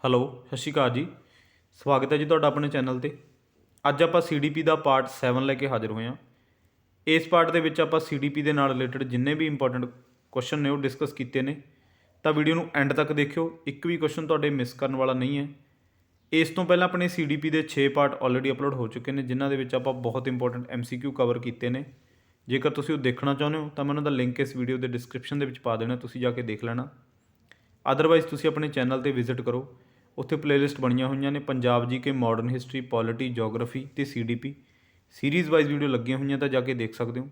Hello, ਸਤਿ ਸ਼੍ਰੀ ਅਕਾਲ ਜੀ। ਸਵਾਗਤ ਹੈ ਜੀ ਤੁਹਾਡਾ ਆਪਣੇ ਚੈਨਲ 'ਤੇ। ਅੱਜ ਆਪਾਂ CDP ਦਾ ਪਾਰਟ 7 ਲੈ ਕੇ ਹਾਜ਼ਰ ਹੋਏ ਹਾਂ। ਇਸ ਪਾਰਟ ਦੇ ਵਿੱਚ ਆਪਾਂ CDP ਦੇ ਨਾਲ ਰਿਲੇਟਡ ਜਿੰਨੇ ਵੀ ਇੰਪੋਰਟੈਂਟ ਕੁਐਸਚਨ ਨੇ ਉਹ ਡਿਸਕਸ ਕੀਤੇ ਨੇ। ਤਾਂ ਵੀਡੀਓ ਨੂੰ ਐਂਡ ਤੱਕ ਦੇਖਿਓ, ਇੱਕ ਵੀ ਕੁਐਸਚਨ ਤੁਹਾਡੇ ਮਿਸ ਕਰਨ ਵਾਲਾ ਨਹੀਂ ਹੈ। ਇਸ ਤੋਂ ਪਹਿਲਾਂ ਆਪਣੇ CDP ਦੇ 6 ਪਾਰਟ ਆਲਰੇਡੀ ਅਪਲੋਡ ਹੋ ਚੁੱਕੇ ਨੇ, ਜਿਨ੍ਹਾਂ ਦੇ ਵਿੱਚ ਆਪਾਂ ਬਹੁਤ ਇੰਪੋਰਟੈਂਟ MCQ ਕਵਰ ਕੀਤੇ ਨੇ। ਜੇਕਰ ਤੁਸੀਂ ਉਹ ਦੇਖਣਾ ਚਾਹੁੰਦੇ ਹੋ ਤਾਂ ਮੈਂ ਉਹਨਾਂ ਦਾ ਲਿੰਕ ਇਸ ਵੀਡੀਓ ਦੇ ਡਿਸਕ੍ਰਿਪਸ਼ਨ ਦੇ ਵਿੱਚ ਪਾ ਦੇਣਾ, ਤੁਸੀਂ ਜਾ ਕੇ ਦੇਖ ਲੈਣਾ। ਅਦਰਵਾਈਜ਼ ਤੁਸੀਂ ਆਪਣੇ ਚੈਨਲ 'ਤੇ ਵਿਜ਼ਿਟ ਕਰੋ, ਉੱਥੇ ਪਲੇਲਿਸਟ ਬਣੀਆਂ ਹੋਈਆਂ ਨੇ Punjab GK, modern history, polity, geography ਅਤੇ CDP ਸੀਰੀਜ਼ ਵਾਈਜ਼ ਵੀਡੀਓ ਲੱਗੀਆਂ ਹੋਈਆਂ, ਤਾਂ ਜਾ ਕੇ ਦੇਖ ਸਕਦੇ ਹੋ।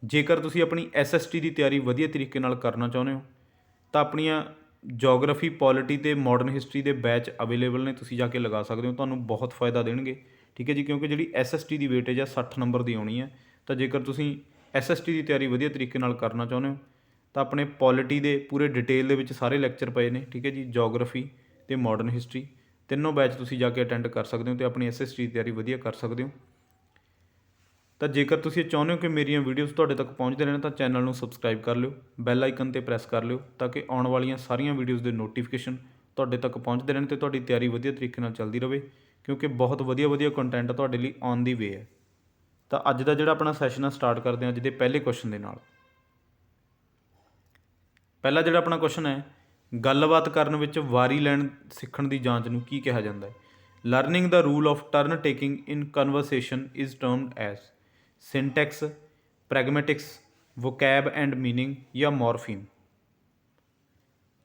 ਜੇਕਰ ਤੁਸੀਂ ਆਪਣੀ SST ਦੀ ਤਿਆਰੀ ਵਧੀਆ ਤਰੀਕੇ ਨਾਲ ਕਰਨਾ ਚਾਹੁੰਦੇ ਹੋ ਤਾਂ ਆਪਣੀਆਂ ਜੋਗਰਾਫੀ, ਪੋਲਿਟੀ ਅਤੇ ਮਾਡਰਨ ਹਿਸਟਰੀ ਦੇ ਬੈਚ ਅਵੇਲੇਬਲ ਨੇ, ਤੁਸੀਂ ਜਾ ਕੇ ਲਗਾ ਸਕਦੇ ਹੋ। ਤੁਹਾਨੂੰ ਬਹੁਤ ਫਾਇਦਾ ਦੇਣਗੇ, ਠੀਕ ਹੈ ਜੀ, ਕਿਉਂਕਿ ਜਿਹੜੀ SST ਦੀ ਵੇਟੇਜ ਆ 60 ਨੰਬਰ ਦੀ ਆਉਣੀ ਹੈ। ਤਾਂ ਜੇਕਰ ਤੁਸੀਂ SST ਦੀ ਤਿਆਰੀ ਵਧੀਆ ਤਰੀਕੇ ਨਾਲ ਕਰਨਾ ਚਾਹੁੰਦੇ ਹੋ ਤਾਂ ਆਪਣੇ ਪੋਲਿਟੀ ਦੇ ਪੂਰੇ ਡਿਟੇਲ ਦੇ ਵਿੱਚ ਸਾਰੇ ਲੈਕਚਰ ਪਏ ਨੇ, ਠੀਕ ਹੈ ਜੀ। ਜੋਗਰਾਫੀ ਅਤੇ ਮਾਡਰਨ ਹਿਸਟਰੀ ਤਿੰਨੋਂ ਬੈਚ ਤੁਸੀਂ ਜਾ ਕੇ ਅਟੈਂਡ ਕਰ ਸਕਦੇ ਹੋ ਅਤੇ ਆਪਣੀ SST ਦੀ ਤਿਆਰੀ ਵਧੀਆ ਕਰ ਸਕਦੇ ਹੋ। ਤਾਂ ਜੇਕਰ ਤੁਸੀਂ ਚਾਹੁੰਦੇ ਹੋ ਕਿ ਮੇਰੀਆਂ ਵੀਡੀਓਜ਼ ਤੁਹਾਡੇ ਤੱਕ ਪਹੁੰਚਦੇ ਰਹਿਣ ਤਾਂ ਚੈਨਲ ਨੂੰ ਸਬਸਕ੍ਰਾਈਬ ਕਰ ਲਿਓ, ਬੈਲ ਆਈਕਨ 'ਤੇ ਪ੍ਰੈਸ ਕਰ ਲਿਓ, ਤਾਂ ਕਿ ਆਉਣ ਵਾਲੀਆਂ ਸਾਰੀਆਂ ਵੀਡੀਓਜ਼ ਦੇ ਨੋਟੀਫਿਕੇਸ਼ਨ ਤੁਹਾਡੇ ਤੱਕ ਪਹੁੰਚਦੇ ਰਹਿਣ ਅਤੇ ਤੁਹਾਡੀ ਤਿਆਰੀ ਵਧੀਆ ਤਰੀਕੇ ਨਾਲ ਚੱਲਦੀ ਰਹੇ, ਕਿਉਂਕਿ ਬਹੁਤ ਵਧੀਆ ਵਧੀਆ ਕੰਟੈਂਟ ਤੁਹਾਡੇ ਲਈ ਔਨ ਦੀ ਵੇ ਹੈ। ਤਾਂ ਅੱਜ ਦਾ ਜਿਹੜਾ ਆਪਣਾ ਸੈਸ਼ਨ ਆ ਸਟਾਰਟ ਕਰਦੇ ਹਾਂ ਅੱਜ ਦੇ ਪਹਿਲੇ ਕੁਐਸਚਨ ਦੇ ਨਾਲ। ਪਹਿਲਾ ਜਿਹੜਾ ਆਪਣਾ ਕੁਐਸਚਨ ਹੈ, ਗੱਲਬਾਤ ਕਰਨ ਵਿੱਚ ਵਾਰੀ ਲੈਣ ਸਿੱਖਣ ਦੀ ਜਾਂਚ ਨੂੰ ਕੀ ਕਿਹਾ ਜਾਂਦਾ ਹੈ? ਲਰਨਿੰਗ ਦਾ rule of turn taking in conversation is termed as syntax, pragmatics, vocab and meaning ਜਾਂ ਮੋਰਫੀਮ।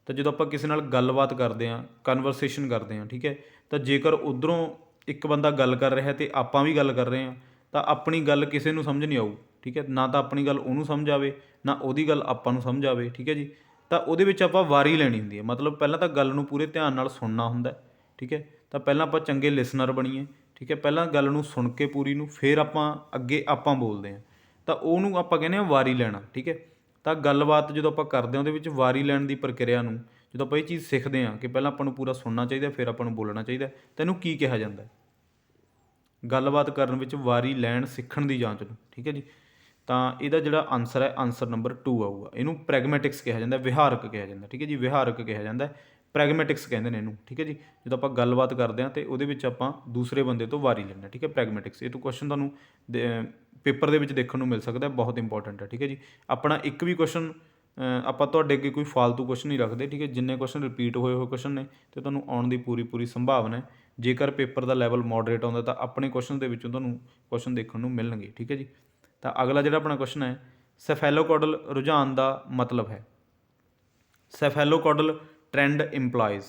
ਤਾਂ ਜਦੋਂ ਆਪਾਂ ਕਿਸੇ ਨਾਲ ਗੱਲਬਾਤ ਕਰਦੇ ਹਾਂ, ਕਨਵਰਸੇਸ਼ਨ ਕਰਦੇ ਹਾਂ, ਠੀਕ ਹੈ, ਤਾਂ ਜੇਕਰ ਉੱਧਰੋਂ ਇੱਕ ਬੰਦਾ ਗੱਲ ਕਰ ਰਿਹਾ ਅਤੇ ਆਪਾਂ ਵੀ ਗੱਲ ਕਰ ਰਹੇ ਹਾਂ ਤਾਂ ਆਪਣੀ ਗੱਲ ਕਿਸੇ ਨੂੰ ਸਮਝ ਨਹੀਂ ਆਊ, ਠੀਕ ਹੈ। ਨਾ ਤਾਂ ਆਪਣੀ ਗੱਲ ਉਹਨੂੰ ਸਮਝ ਆਵੇ, ਨਾ ਉਹਦੀ ਗੱਲ ਆਪਾਂ ਨੂੰ ਸਮਝ ਆਵੇ, ਠੀਕ ਹੈ ਜੀ। ਤਾਂ ਉਹਦੇ ਵਿੱਚ ਆਪਾਂ ਵਾਰੀ ਲੈਣੀ ਹੁੰਦੀ ਹੈ, ਮਤਲਬ ਪਹਿਲਾਂ ਤਾਂ ਗੱਲ ਨੂੰ ਪੂਰੇ ਧਿਆਨ ਨਾਲ ਸੁਣਨਾ ਹੁੰਦਾ, ਠੀਕ ਹੈ। ਤਾਂ ਪਹਿਲਾਂ ਆਪਾਂ ਚੰਗੇ ਲਿਸਨਰ ਬਣੀਏ, ਠੀਕ ਹੈ। ਪਹਿਲਾਂ ਗੱਲ ਨੂੰ ਸੁਣ ਕੇ ਪੂਰੀ ਨੂੰ ਫਿਰ ਅੱਗੇ ਆਪਾਂ ਬੋਲਦੇ ਹਾਂ, ਤਾਂ ਉਹਨੂੰ ਆਪਾਂ ਕਹਿੰਦੇ ਹਾਂ ਵਾਰੀ ਲੈਣਾ, ਠੀਕ ਹੈ। ਤਾਂ ਗੱਲਬਾਤ ਜਦੋਂ ਆਪਾਂ ਕਰਦੇ ਹਾਂ ਉਹਦੇ ਵਿੱਚ ਵਾਰੀ ਲੈਣ ਦੀ ਪ੍ਰਕਿਰਿਆ ਨੂੰ ਜਦੋਂ ਆਪਾਂ ਇਹ ਚੀਜ਼ ਸਿੱਖਦੇ ਹਾਂ ਕਿ ਪਹਿਲਾਂ ਆਪਾਂ ਨੂੰ ਪੂਰਾ ਸੁਣਨਾ ਚਾਹੀਦਾ, ਫਿਰ ਆਪਾਂ ਨੂੰ ਬੋਲਣਾ ਚਾਹੀਦਾ, ਤਾਂ ਇਹਨੂੰ ਕੀ ਕਿਹਾ ਜਾਂਦਾ? ਗੱਲਬਾਤ ਕਰਨ ਵਿੱਚ ਵਾਰੀ ਲੈਣ ਸਿੱਖਣ ਦੀ ਜਾਂਚ ਨੂੰ, ਠੀਕ ਹੈ ਜੀ। ਤਾਂ ਇਹਦਾ ਜਿਹੜਾ ਆਨਸਰ ਹੈ, ਆਨਸਰ ਨੰਬਰ 2 ਆਊਗਾ। ਇਹਨੂੰ ਪ੍ਰੈਗਮੈਟਿਕਸ ਕਿਹਾ ਜਾਂਦਾ, ਵਿਹਾਰਕ ਕਿਹਾ ਜਾਂਦਾ, ਠੀਕ ਹੈ ਜੀ। ਵਿਹਾਰਕ ਕਿਹਾ ਜਾਂਦਾ, ਪ੍ਰੈਗਮੈਟਿਕਸ ਕਹਿੰਦੇ ਨੇ ਇਹਨੂੰ, ਠੀਕ ਹੈ ਜੀ। ਜਦੋਂ ਆਪਾਂ ਗੱਲਬਾਤ ਕਰਦੇ ਹਾਂ ਅਤੇ ਉਹਦੇ ਵਿੱਚ ਆਪਾਂ ਦੂਸਰੇ ਬੰਦੇ ਤੋਂ ਵਾਰੀ ਲੈਂਦੇ ਹਾਂ, ਠੀਕ ਹੈ, ਪ੍ਰੈਗਮੈਟਿਕਸ। ਇਹ ਤੋਂ ਕੁਐਸਚਨ ਤੁਹਾਨੂੰ ਪੇਪਰ ਦੇ ਵਿੱਚ ਦੇਖਣ ਨੂੰ ਮਿਲ ਸਕਦਾ, ਬਹੁਤ ਇੰਪੋਰਟੈਂਟ ਹੈ, ਠੀਕ ਹੈ ਜੀ। ਆਪਣਾ ਇੱਕ ਵੀ ਕੁਐਸਚਨ ਆਪਾਂ ਤੁਹਾਡੇ ਅੱਗੇ ਕੋਈ ਫਾਲਤੂ ਕੁਐਸਚਨ ਨਹੀਂ ਰੱਖਦੇ, ਠੀਕ ਹੈ। ਜਿੰਨੇ ਕੁਐਸਚਨ ਰਿਪੀਟ ਹੋਏ ਕੁਐਸਚਨ ਨੇ ਅਤੇ ਤੁਹਾਨੂੰ ਆਉਣ ਦੀ ਪੂਰੀ ਸੰਭਾਵਨਾ ਹੈ। ਜੇਕਰ ਪੇਪਰ ਦਾ ਲੈਵਲ ਮੋਡਰੇਟ ਆਉਂਦਾ ਤਾਂ ਆਪਣੇ ਕੁਐਸਚਨ ਦੇ ਵਿੱਚੋਂ ਤੁਹਾਨੂੰ ਕੁਐਸਚਨ ਦੇਖਣ ਨੂੰ ਮਿਲਣਗੇ, ਠੀਕ ਹੈ ਜੀ। ਤਾਂ ਅਗਲਾ ਜਿਹੜਾ ਆਪਣਾ ਕੁਐਸਚਨ ਹੈ, ਸੈਫੈਲੋਕੌਡਲ ਰੁਝਾਨ ਦਾ ਮਤਲਬ ਹੈ। ਸੈਫੈਲੋਕੌਡਲ ਟ੍ਰੈਂਡ ਇੰਪਲਾਈਜ਼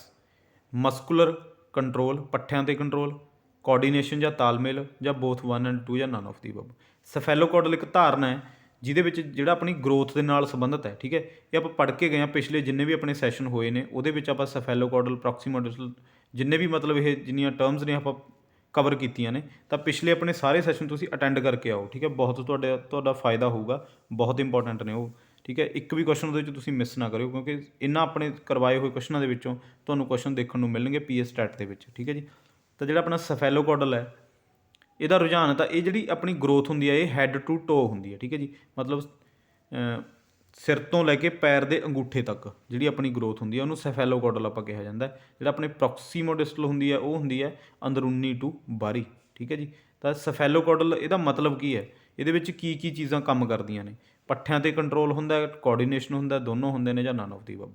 ਮਸਕੂਲਰ ਕੰਟਰੋਲ, ਪੱਠਿਆਂ 'ਤੇ ਕੰਟਰੋਲ, ਕੋਆਰਡੀਨੇਸ਼ਨ ਜਾਂ ਤਾਲਮੇਲ, ਜਾਂ ਬੋਥ 1 ਐਂਡ 2 ਜਾਂ ਨਨ ਆਫ ਦੀ ਅਬਵ। ਸੈਫੈਲੋਕੌਡਲ ਇੱਕ ਧਾਰਨਾ ਹੈ ਜਿਹਦੇ ਵਿੱਚ ਜਿਹੜਾ ਆਪਣੀ ਗਰੋਥ ਦੇ ਨਾਲ ਸੰਬੰਧਿਤ ਹੈ, ਠੀਕ ਹੈ। ਇਹ ਆਪਾਂ ਪੜ੍ਹ ਕੇ ਗਏ ਹਾਂ ਪਿਛਲੇ ਜਿੰਨੇ ਵੀ ਆਪਣੇ ਸੈਸ਼ਨ ਹੋਏ ਨੇ, ਉਹਦੇ ਵਿੱਚ ਆਪਾਂ ਸੈਫੈਲੋਕੌਡਲ, ਪ੍ਰੋਕਸੀਮੋਡਲ, ਜਿੰਨੇ ਵੀ ਮਤਲਬ ਇਹ ਜਿੰਨੀਆਂ ਟਰਮਸ ਨੇ ਆਪਾਂ ਕਵਰ ਕੀਤੀਆਂ ਨੇ। ਤਾਂ ਪਿਛਲੇ ਆਪਣੇ ਸਾਰੇ ਸੈਸ਼ਨ ਤੁਸੀਂ ਅਟੈਂਡ ਕਰਕੇ ਆਓ, ਠੀਕ ਹੈ। ਬਹੁਤ ਤੁਹਾਡਾ ਫਾਇਦਾ ਹੋਊਗਾ, ਬਹੁਤ ਇੰਪੋਰਟੈਂਟ ਨੇ ਉਹ, ਠੀਕ ਹੈ। ਇੱਕ ਵੀ ਕੁਐਸਚਨ ਉਹਦੇ ਵਿੱਚ ਤੁਸੀਂ ਮਿਸ ਨਾ ਕਰਿਓ, ਕਿਉਂਕਿ ਇਹਨਾਂ ਆਪਣੇ ਕਰਵਾਏ ਹੋਏ ਕੁਐਸਚਨਾਂ ਦੇ ਵਿੱਚੋਂ ਤੁਹਾਨੂੰ ਕੁਐਸਚਨ ਦੇਖਣ ਨੂੰ ਮਿਲਣਗੇ PS ਸਟੈਟ ਦੇ ਵਿੱਚ, ਠੀਕ ਹੈ ਜੀ। ਤਾਂ ਜਿਹੜਾ ਆਪਣਾ ਸੈਫੈਲੋਕੌਡਲ ਹੈ, ਇਹਦਾ ਰੁਝਾਨ ਤਾਂ ਇਹ ਜਿਹੜੀ ਆਪਣੀ ਗਰੋਥ ਹੁੰਦੀ ਹੈ ਇਹ ਹੈਡ ਟੂ ਟੋ ਹੁੰਦੀ ਹੈ, ਠੀਕ ਹੈ ਜੀ। ਮਤਲਬ ਸਿਰ ਤੋਂ ਲੈ ਕੇ ਪੈਰ ਦੇ ਅੰਗੂਠੇ ਤੱਕ ਜਿਹੜੀ ਆਪਣੀ ਗਰੋਥ ਹੁੰਦੀ ਹੈ ਉਹਨੂੰ ਸੈਫੈਲੋਕੌਡਲ ਆਪਾਂ ਕਿਹਾ ਜਾਂਦਾ। ਜਿਹੜਾ ਆਪਣੇ ਪ੍ਰੋਕਸੀਮੋਡਿਸਟਲ ਹੁੰਦੀ ਹੈ ਉਹ ਹੁੰਦੀ ਹੈ ਅੰਦਰੂਨੀ ਟੂ ਬਾਹਰੀ, ਠੀਕ ਹੈ ਜੀ। ਤਾਂ ਸੈਫੈਲੋਕੌਡਲ ਇਹਦਾ ਮਤਲਬ ਕੀ ਹੈ, ਇਹਦੇ ਵਿੱਚ ਕੀ ਕੀ ਚੀਜ਼ਾਂ ਕੰਮ ਕਰਦੀਆਂ ਨੇ? ਪੱਠਿਆਂ 'ਤੇ ਕੰਟਰੋਲ ਹੁੰਦਾ, ਕੋਆਰਡੀਨੇਸ਼ਨ ਹੁੰਦਾ, ਦੋਨੋਂ ਹੁੰਦੇ ਨੇ, ਜਾਂ ਨਨ ਆਫ ਦੀ ਅਬਵ।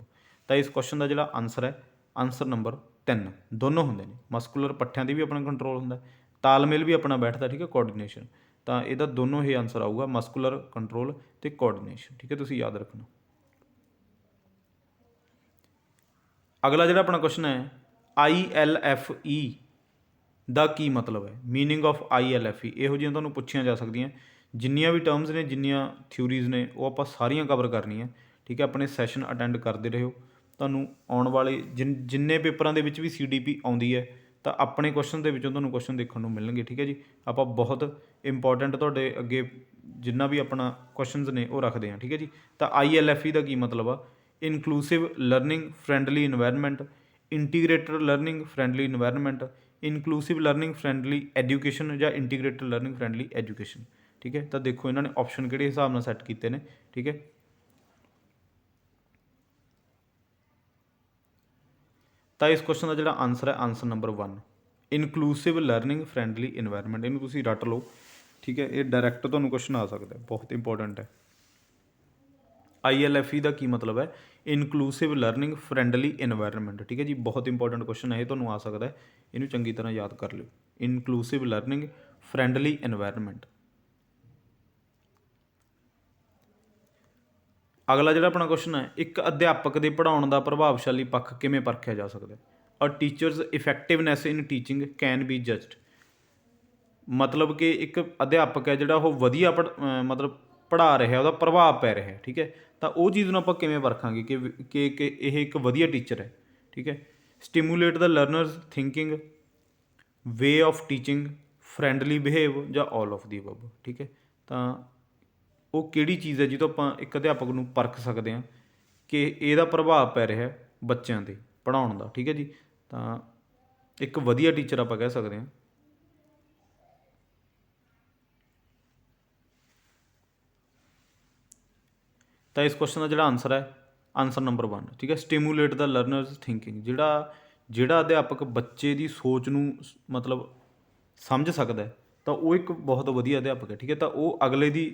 ਤਾਂ ਇਸ ਕੁਐਸਚਨ ਦਾ ਜਿਹੜਾ ਆਨਸਰ ਹੈ, ਆਨਸਰ ਨੰਬਰ 3, ਦੋਨੋਂ ਹੁੰਦੇ ਨੇ। ਮਸਕੂਲਰ ਪੱਠਿਆਂ 'ਤੇ ਵੀ ਆਪਣਾ ਕੰਟਰੋਲ ਹੁੰਦਾ, ਤਾਲਮੇਲ ਵੀ ਆਪਣਾ ਬੈਠਦਾ, ਠੀਕ ਹੈ, ਕੋਆਰਡੀਨੇਸ਼ਨ। ਤਾਂ ਇਹਦਾ ਦੋਨੋਂ ਹੀ ਆਨਸਰ ਆਊਗਾ, ਮਸਕੂਲਰ ਕੰਟਰੋਲ ਅਤੇ ਕੋਆਰਡੀਨੇਸ਼ਨ, ਠੀਕ ਹੈ, ਤੁਸੀਂ ਯਾਦ ਰੱਖਣਾ। ਅਗਲਾ ਜਿਹੜਾ ਆਪਣਾ ਕੁਐਸਚਨ ਹੈ, ILFE ਦਾ ਕੀ ਮਤਲਬ ਹੈ? ਮੀਨਿੰਗ ਆਫ ILFE ਇਹੋ ਜਿਹੀਆਂ ਤੁਹਾਨੂੰ ਪੁੱਛੀਆਂ ਜਾ ਸਕਦੀਆਂ। ਜਿੰਨੀਆਂ ਵੀ ਟਰਮਸ ਨੇ, ਜਿੰਨੀਆਂ ਥਿਊਰੀਜ਼ ਨੇ, ਉਹ ਆਪਾਂ ਸਾਰੀਆਂ ਕਵਰ ਕਰਨੀਆਂ, ਠੀਕ ਹੈ। ਆਪਣੇ ਸੈਸ਼ਨ ਅਟੈਂਡ ਕਰਦੇ ਰਹੋ, ਤੁਹਾਨੂੰ ਆਉਣ ਵਾਲੇ ਜਿੰਨੇ ਪੇਪਰਾਂ ਦੇ ਵਿੱਚ ਵੀ CDP ਆਉਂਦੀ ਹੈ ਤਾਂ ਆਪਣੇ ਕੁਐਸਚਨ ਦੇ ਵਿੱਚੋਂ ਤੁਹਾਨੂੰ ਕੁਐਸਚਨ ਦੇਖਣ ਨੂੰ ਮਿਲਣਗੇ, ਠੀਕ ਹੈ ਜੀ। ਆਪਾਂ ਬਹੁਤ ਇੰਪੋਰਟੈਂਟ ਤੁਹਾਡੇ ਅੱਗੇ ਜਿੰਨਾ ਵੀ ਆਪਣਾ ਕੁਐਸਚਨਸ ਨੇ ਉਹ ਰੱਖਦੇ ਹਾਂ, ਠੀਕ ਹੈ ਜੀ। ਤਾਂ ILFE ਦਾ ਕੀ ਮਤਲਬ ਆ? Inclusive learning friendly environment, integrated learning friendly environment, inclusive learning friendly education, ਜਾਂ ਇੰਟੀਗ੍ਰੇਟਡ ਲਰਨਿੰਗ ਫਰੈਂਡਲੀ ਐਜੂਕੇਸ਼ਨ, ਠੀਕ ਹੈ। ਤਾਂ ਦੇਖੋ ਇਹਨਾਂ ਨੇ ਆਪਸ਼ਨ ਕਿਹੜੇ ਹਿਸਾਬ ਨਾਲ ਸੈੱਟ ਕੀਤੇ ਨੇ, ਠੀਕ ਹੈ। ਤਾਂ ਇਸ ਕੁਐਸਚਨ ਦਾ ਜਿਹੜਾ ਆਨਸਰ ਹੈ answer number 1 inclusive learning friendly environment. ਇਹਨੂੰ ਤੁਸੀਂ ਰੱਟ ਲਓ, ਠੀਕ ਹੈ। ਇਹ ਡਾਇਰੈਕਟ ਤੁਹਾਨੂੰ ਕੁਐਸਚਨ ਆ ਸਕਦਾ, ਬਹੁਤ ਇੰਪੋਰਟੈਂਟ ਹੈ। ILFE ਦਾ ਕੀ ਮਤਲਬ ਹੈ? ਇਨਕਲੂਸਿਵ ਲਰਨਿੰਗ ਫਰੈਂਡਲੀ ਇਨਵਾਇਰਨਮੈਂਟ, ਠੀਕ ਹੈ ਜੀ। ਬਹੁਤ ਇੰਪੋਰਟੈਂਟ ਕੁਐਸਚਨ ਹੈ, ਇਹ ਤੁਹਾਨੂੰ ਆ ਸਕਦਾ ਹੈ। ਇਹਨੂੰ ਚੰਗੀ ਤਰ੍ਹਾਂ ਯਾਦ ਕਰ ਲਿਓ, ਇਨਕਲੂਸਿਵ ਲਰਨਿੰਗ ਫਰੈਂਡਲੀ ਇਨਵਾਇਰਨਮੈਂਟ। ਅਗਲਾ ਜਿਹੜਾ ਆਪਣਾ ਕੁਐਸਚਨ ਹੈ, ਇੱਕ ਅਧਿਆਪਕ ਦੇ ਪੜ੍ਹਾਉਣ ਦਾ ਪ੍ਰਭਾਵਸ਼ਾਲੀ ਪੱਖ ਕਿਵੇਂ ਪਰਖਿਆ ਜਾ ਸਕਦਾ? A teacher's effectiveness in teaching can be judged. ਮਤਲਬ ਕਿ ਇੱਕ ਅਧਿਆਪਕ ਹੈ ਜਿਹੜਾ ਉਹ ਵਧੀਆ ਮਤਲਬ ਪੜ੍ਹਾ ਰਿਹਾ, ਉਹਦਾ ਪ੍ਰਭਾਵ ਪੈ ਰਿਹਾ, ਠੀਕ ਹੈ। ਤਾਂ ਉਹ ਚੀਜ਼ ਨੂੰ ਆਪਾਂ ਕਿਵੇਂ ਪਰਖਾਂਗੇ ਕਿ ਇਹ ਇੱਕ ਵਧੀਆ ਟੀਚਰ ਹੈ, ਠੀਕ ਹੈ। Stimulate the learners thinking, way of teaching, friendly behave ਜਾਂ ਆਲ ਆਫ ਦੀ ਅਬਵ, ਠੀਕ ਹੈ। ਤਾਂ ਉਹ ਕਿਹੜੀ ਚੀਜ਼ ਹੈ ਜਿਹਤੋਂ ਆਪਾਂ ਇੱਕ ਅਧਿਆਪਕ ਨੂੰ ਪਰਖ ਸਕਦੇ ਹਾਂ ਕਿ ਇਹਦਾ ਪ੍ਰਭਾਵ ਪੈ ਰਿਹਾ ਬੱਚਿਆਂ 'ਤੇ ਪੜ੍ਹਾਉਣ ਦਾ, ਠੀਕ ਹੈ ਜੀ। ਤਾਂ ਇੱਕ ਵਧੀਆ ਟੀਚਰ ਆਪਾਂ ਕਹਿ ਸਕਦੇ ਹਾਂ। ਤਾਂ ਇਸ ਕੁਐਸਚਨ ਦਾ ਜਿਹੜਾ ਆਨਸਰ ਹੈ ਆਨਸਰ ਨੰਬਰ 1, ਠੀਕ ਹੈ। ਸਟਿਮੂਲੇਟ ਦਾ ਲਰਨਰਸ ਥਿੰਕਿੰਗ, ਜਿਹੜਾ ਅਧਿਆਪਕ ਬੱਚੇ ਦੀ ਸੋਚ ਨੂੰ ਮਤਲਬ ਸਮਝ ਸਕਦਾ ਹੈ ਤਾਂ ਉਹ ਇੱਕ ਬਹੁਤ ਵਧੀਆ ਅਧਿਆਪਕ ਹੈ, ਠੀਕ ਹੈ। ਤਾਂ ਉਹ ਅਗਲੇ ਦੀ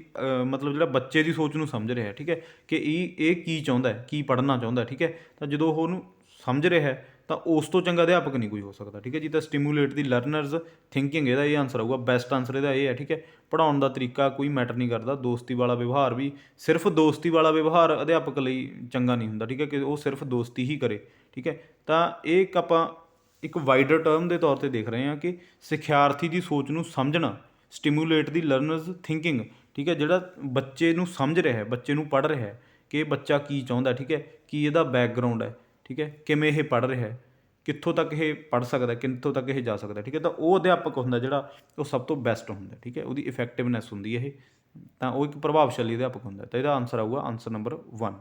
ਮਤਲਬ ਜਿਹੜਾ ਬੱਚੇ ਦੀ ਸੋਚ ਨੂੰ ਸਮਝ ਰਿਹਾ, ਠੀਕ ਹੈ, ਕਿ ਇਹ ਕੀ ਚਾਹੁੰਦਾ ਹੈ, ਕੀ ਪੜ੍ਹਨਾ ਚਾਹੁੰਦਾ, ਠੀਕ ਹੈ। ਤਾਂ ਜਦੋਂ ਉਹ ਉਹਨੂੰ ਸਮਝ ਰਿਹਾ ਹੈ ਤਾਂ ਉਸ ਤੋਂ ਚੰਗਾ ਅਧਿਆਪਕ ਨਹੀਂ ਕੋਈ ਹੋ ਸਕਦਾ, ਠੀਕ ਹੈ ਜੀ। ਤਾਂ ਸਟਿਮੂਲੇਟ ਦੀ ਲਰਨਰਸ ਥਿੰਕਿੰਗ, ਇਹਦਾ ਇਹ ਆਨਸਰ ਆਊਗਾ। ਬੈਸਟ ਆਨਸਰ ਇਹਦਾ ਇਹ ਹੈ, ਠੀਕ ਹੈ। ਪੜ੍ਹਾਉਣ ਦਾ ਤਰੀਕਾ ਕੋਈ ਮੈਟਰ ਨਹੀਂ ਕਰਦਾ, ਦੋਸਤੀ ਵਾਲਾ ਵਿਵਹਾਰ ਵੀ, ਸਿਰਫ ਦੋਸਤੀ ਵਾਲਾ ਵਿਵਹਾਰ ਅਧਿਆਪਕ ਲਈ ਚੰਗਾ ਨਹੀਂ ਹੁੰਦਾ, ਠੀਕ ਹੈ, ਕਿ ਉਹ ਸਿਰਫ ਦੋਸਤੀ ਹੀ ਕਰੇ, ਠੀਕ ਹੈ। ਤਾਂ ਇਹ ਇੱਕ ਵਾਈਡਰ ਟਰਮ ਦੇ ਤੌਰ 'ਤੇ ਦੇਖ ਰਹੇ ਹਾਂ ਕਿ ਸਿਖਿਆਰਥੀ ਦੀ ਸੋਚ ਨੂੰ ਸਮਝਣਾ, ਸਟਿਮੂਲੇਟ ਦੀ ਲਰਨਰਸ ਥਿੰਕਿੰਗ, ਠੀਕ ਹੈ। ਜਿਹੜਾ ਬੱਚੇ ਨੂੰ ਸਮਝ ਰਿਹਾ, ਬੱਚੇ ਨੂੰ ਪੜ੍ਹ ਰਿਹਾ ਕਿ ਇਹ ਬੱਚਾ ਕੀ ਚਾਹੁੰਦਾ, ਠੀਕ ਹੈ, ਕੀ ਇਹਦਾ ਬੈਕਗਰਾਊਂਡ ਹੈ, ਠੀਕ ਹੈ, ਕਿਵੇਂ ਇਹ ਪੜ੍ਹ ਰਿਹਾ, ਕਿੱਥੋਂ ਤੱਕ ਇਹ ਪੜ੍ਹ ਸਕਦਾ, ਕਿੱਥੋਂ ਤੱਕ ਇਹ ਜਾ ਸਕਦਾ, ਠੀਕ ਹੈ। ਤਾਂ ਉਹ ਅਧਿਆਪਕ ਹੁੰਦਾ ਜਿਹੜਾ ਉਹ ਸਭ ਤੋਂ ਬੈਸਟ ਹੁੰਦਾ, ਠੀਕ ਹੈ। ਉਹਦੀ ਇਫੈਕਟਿਵਨੈਸ ਹੁੰਦੀ ਹੈ ਇਹ, ਤਾਂ ਉਹ ਇੱਕ ਪ੍ਰਭਾਵਸ਼ਾਲੀ ਅਧਿਆਪਕ ਹੁੰਦਾ। ਤਾਂ ਇਹਦਾ ਆਨਸਰ ਆਊਗਾ ਆਨਸਰ ਨੰਬਰ 1।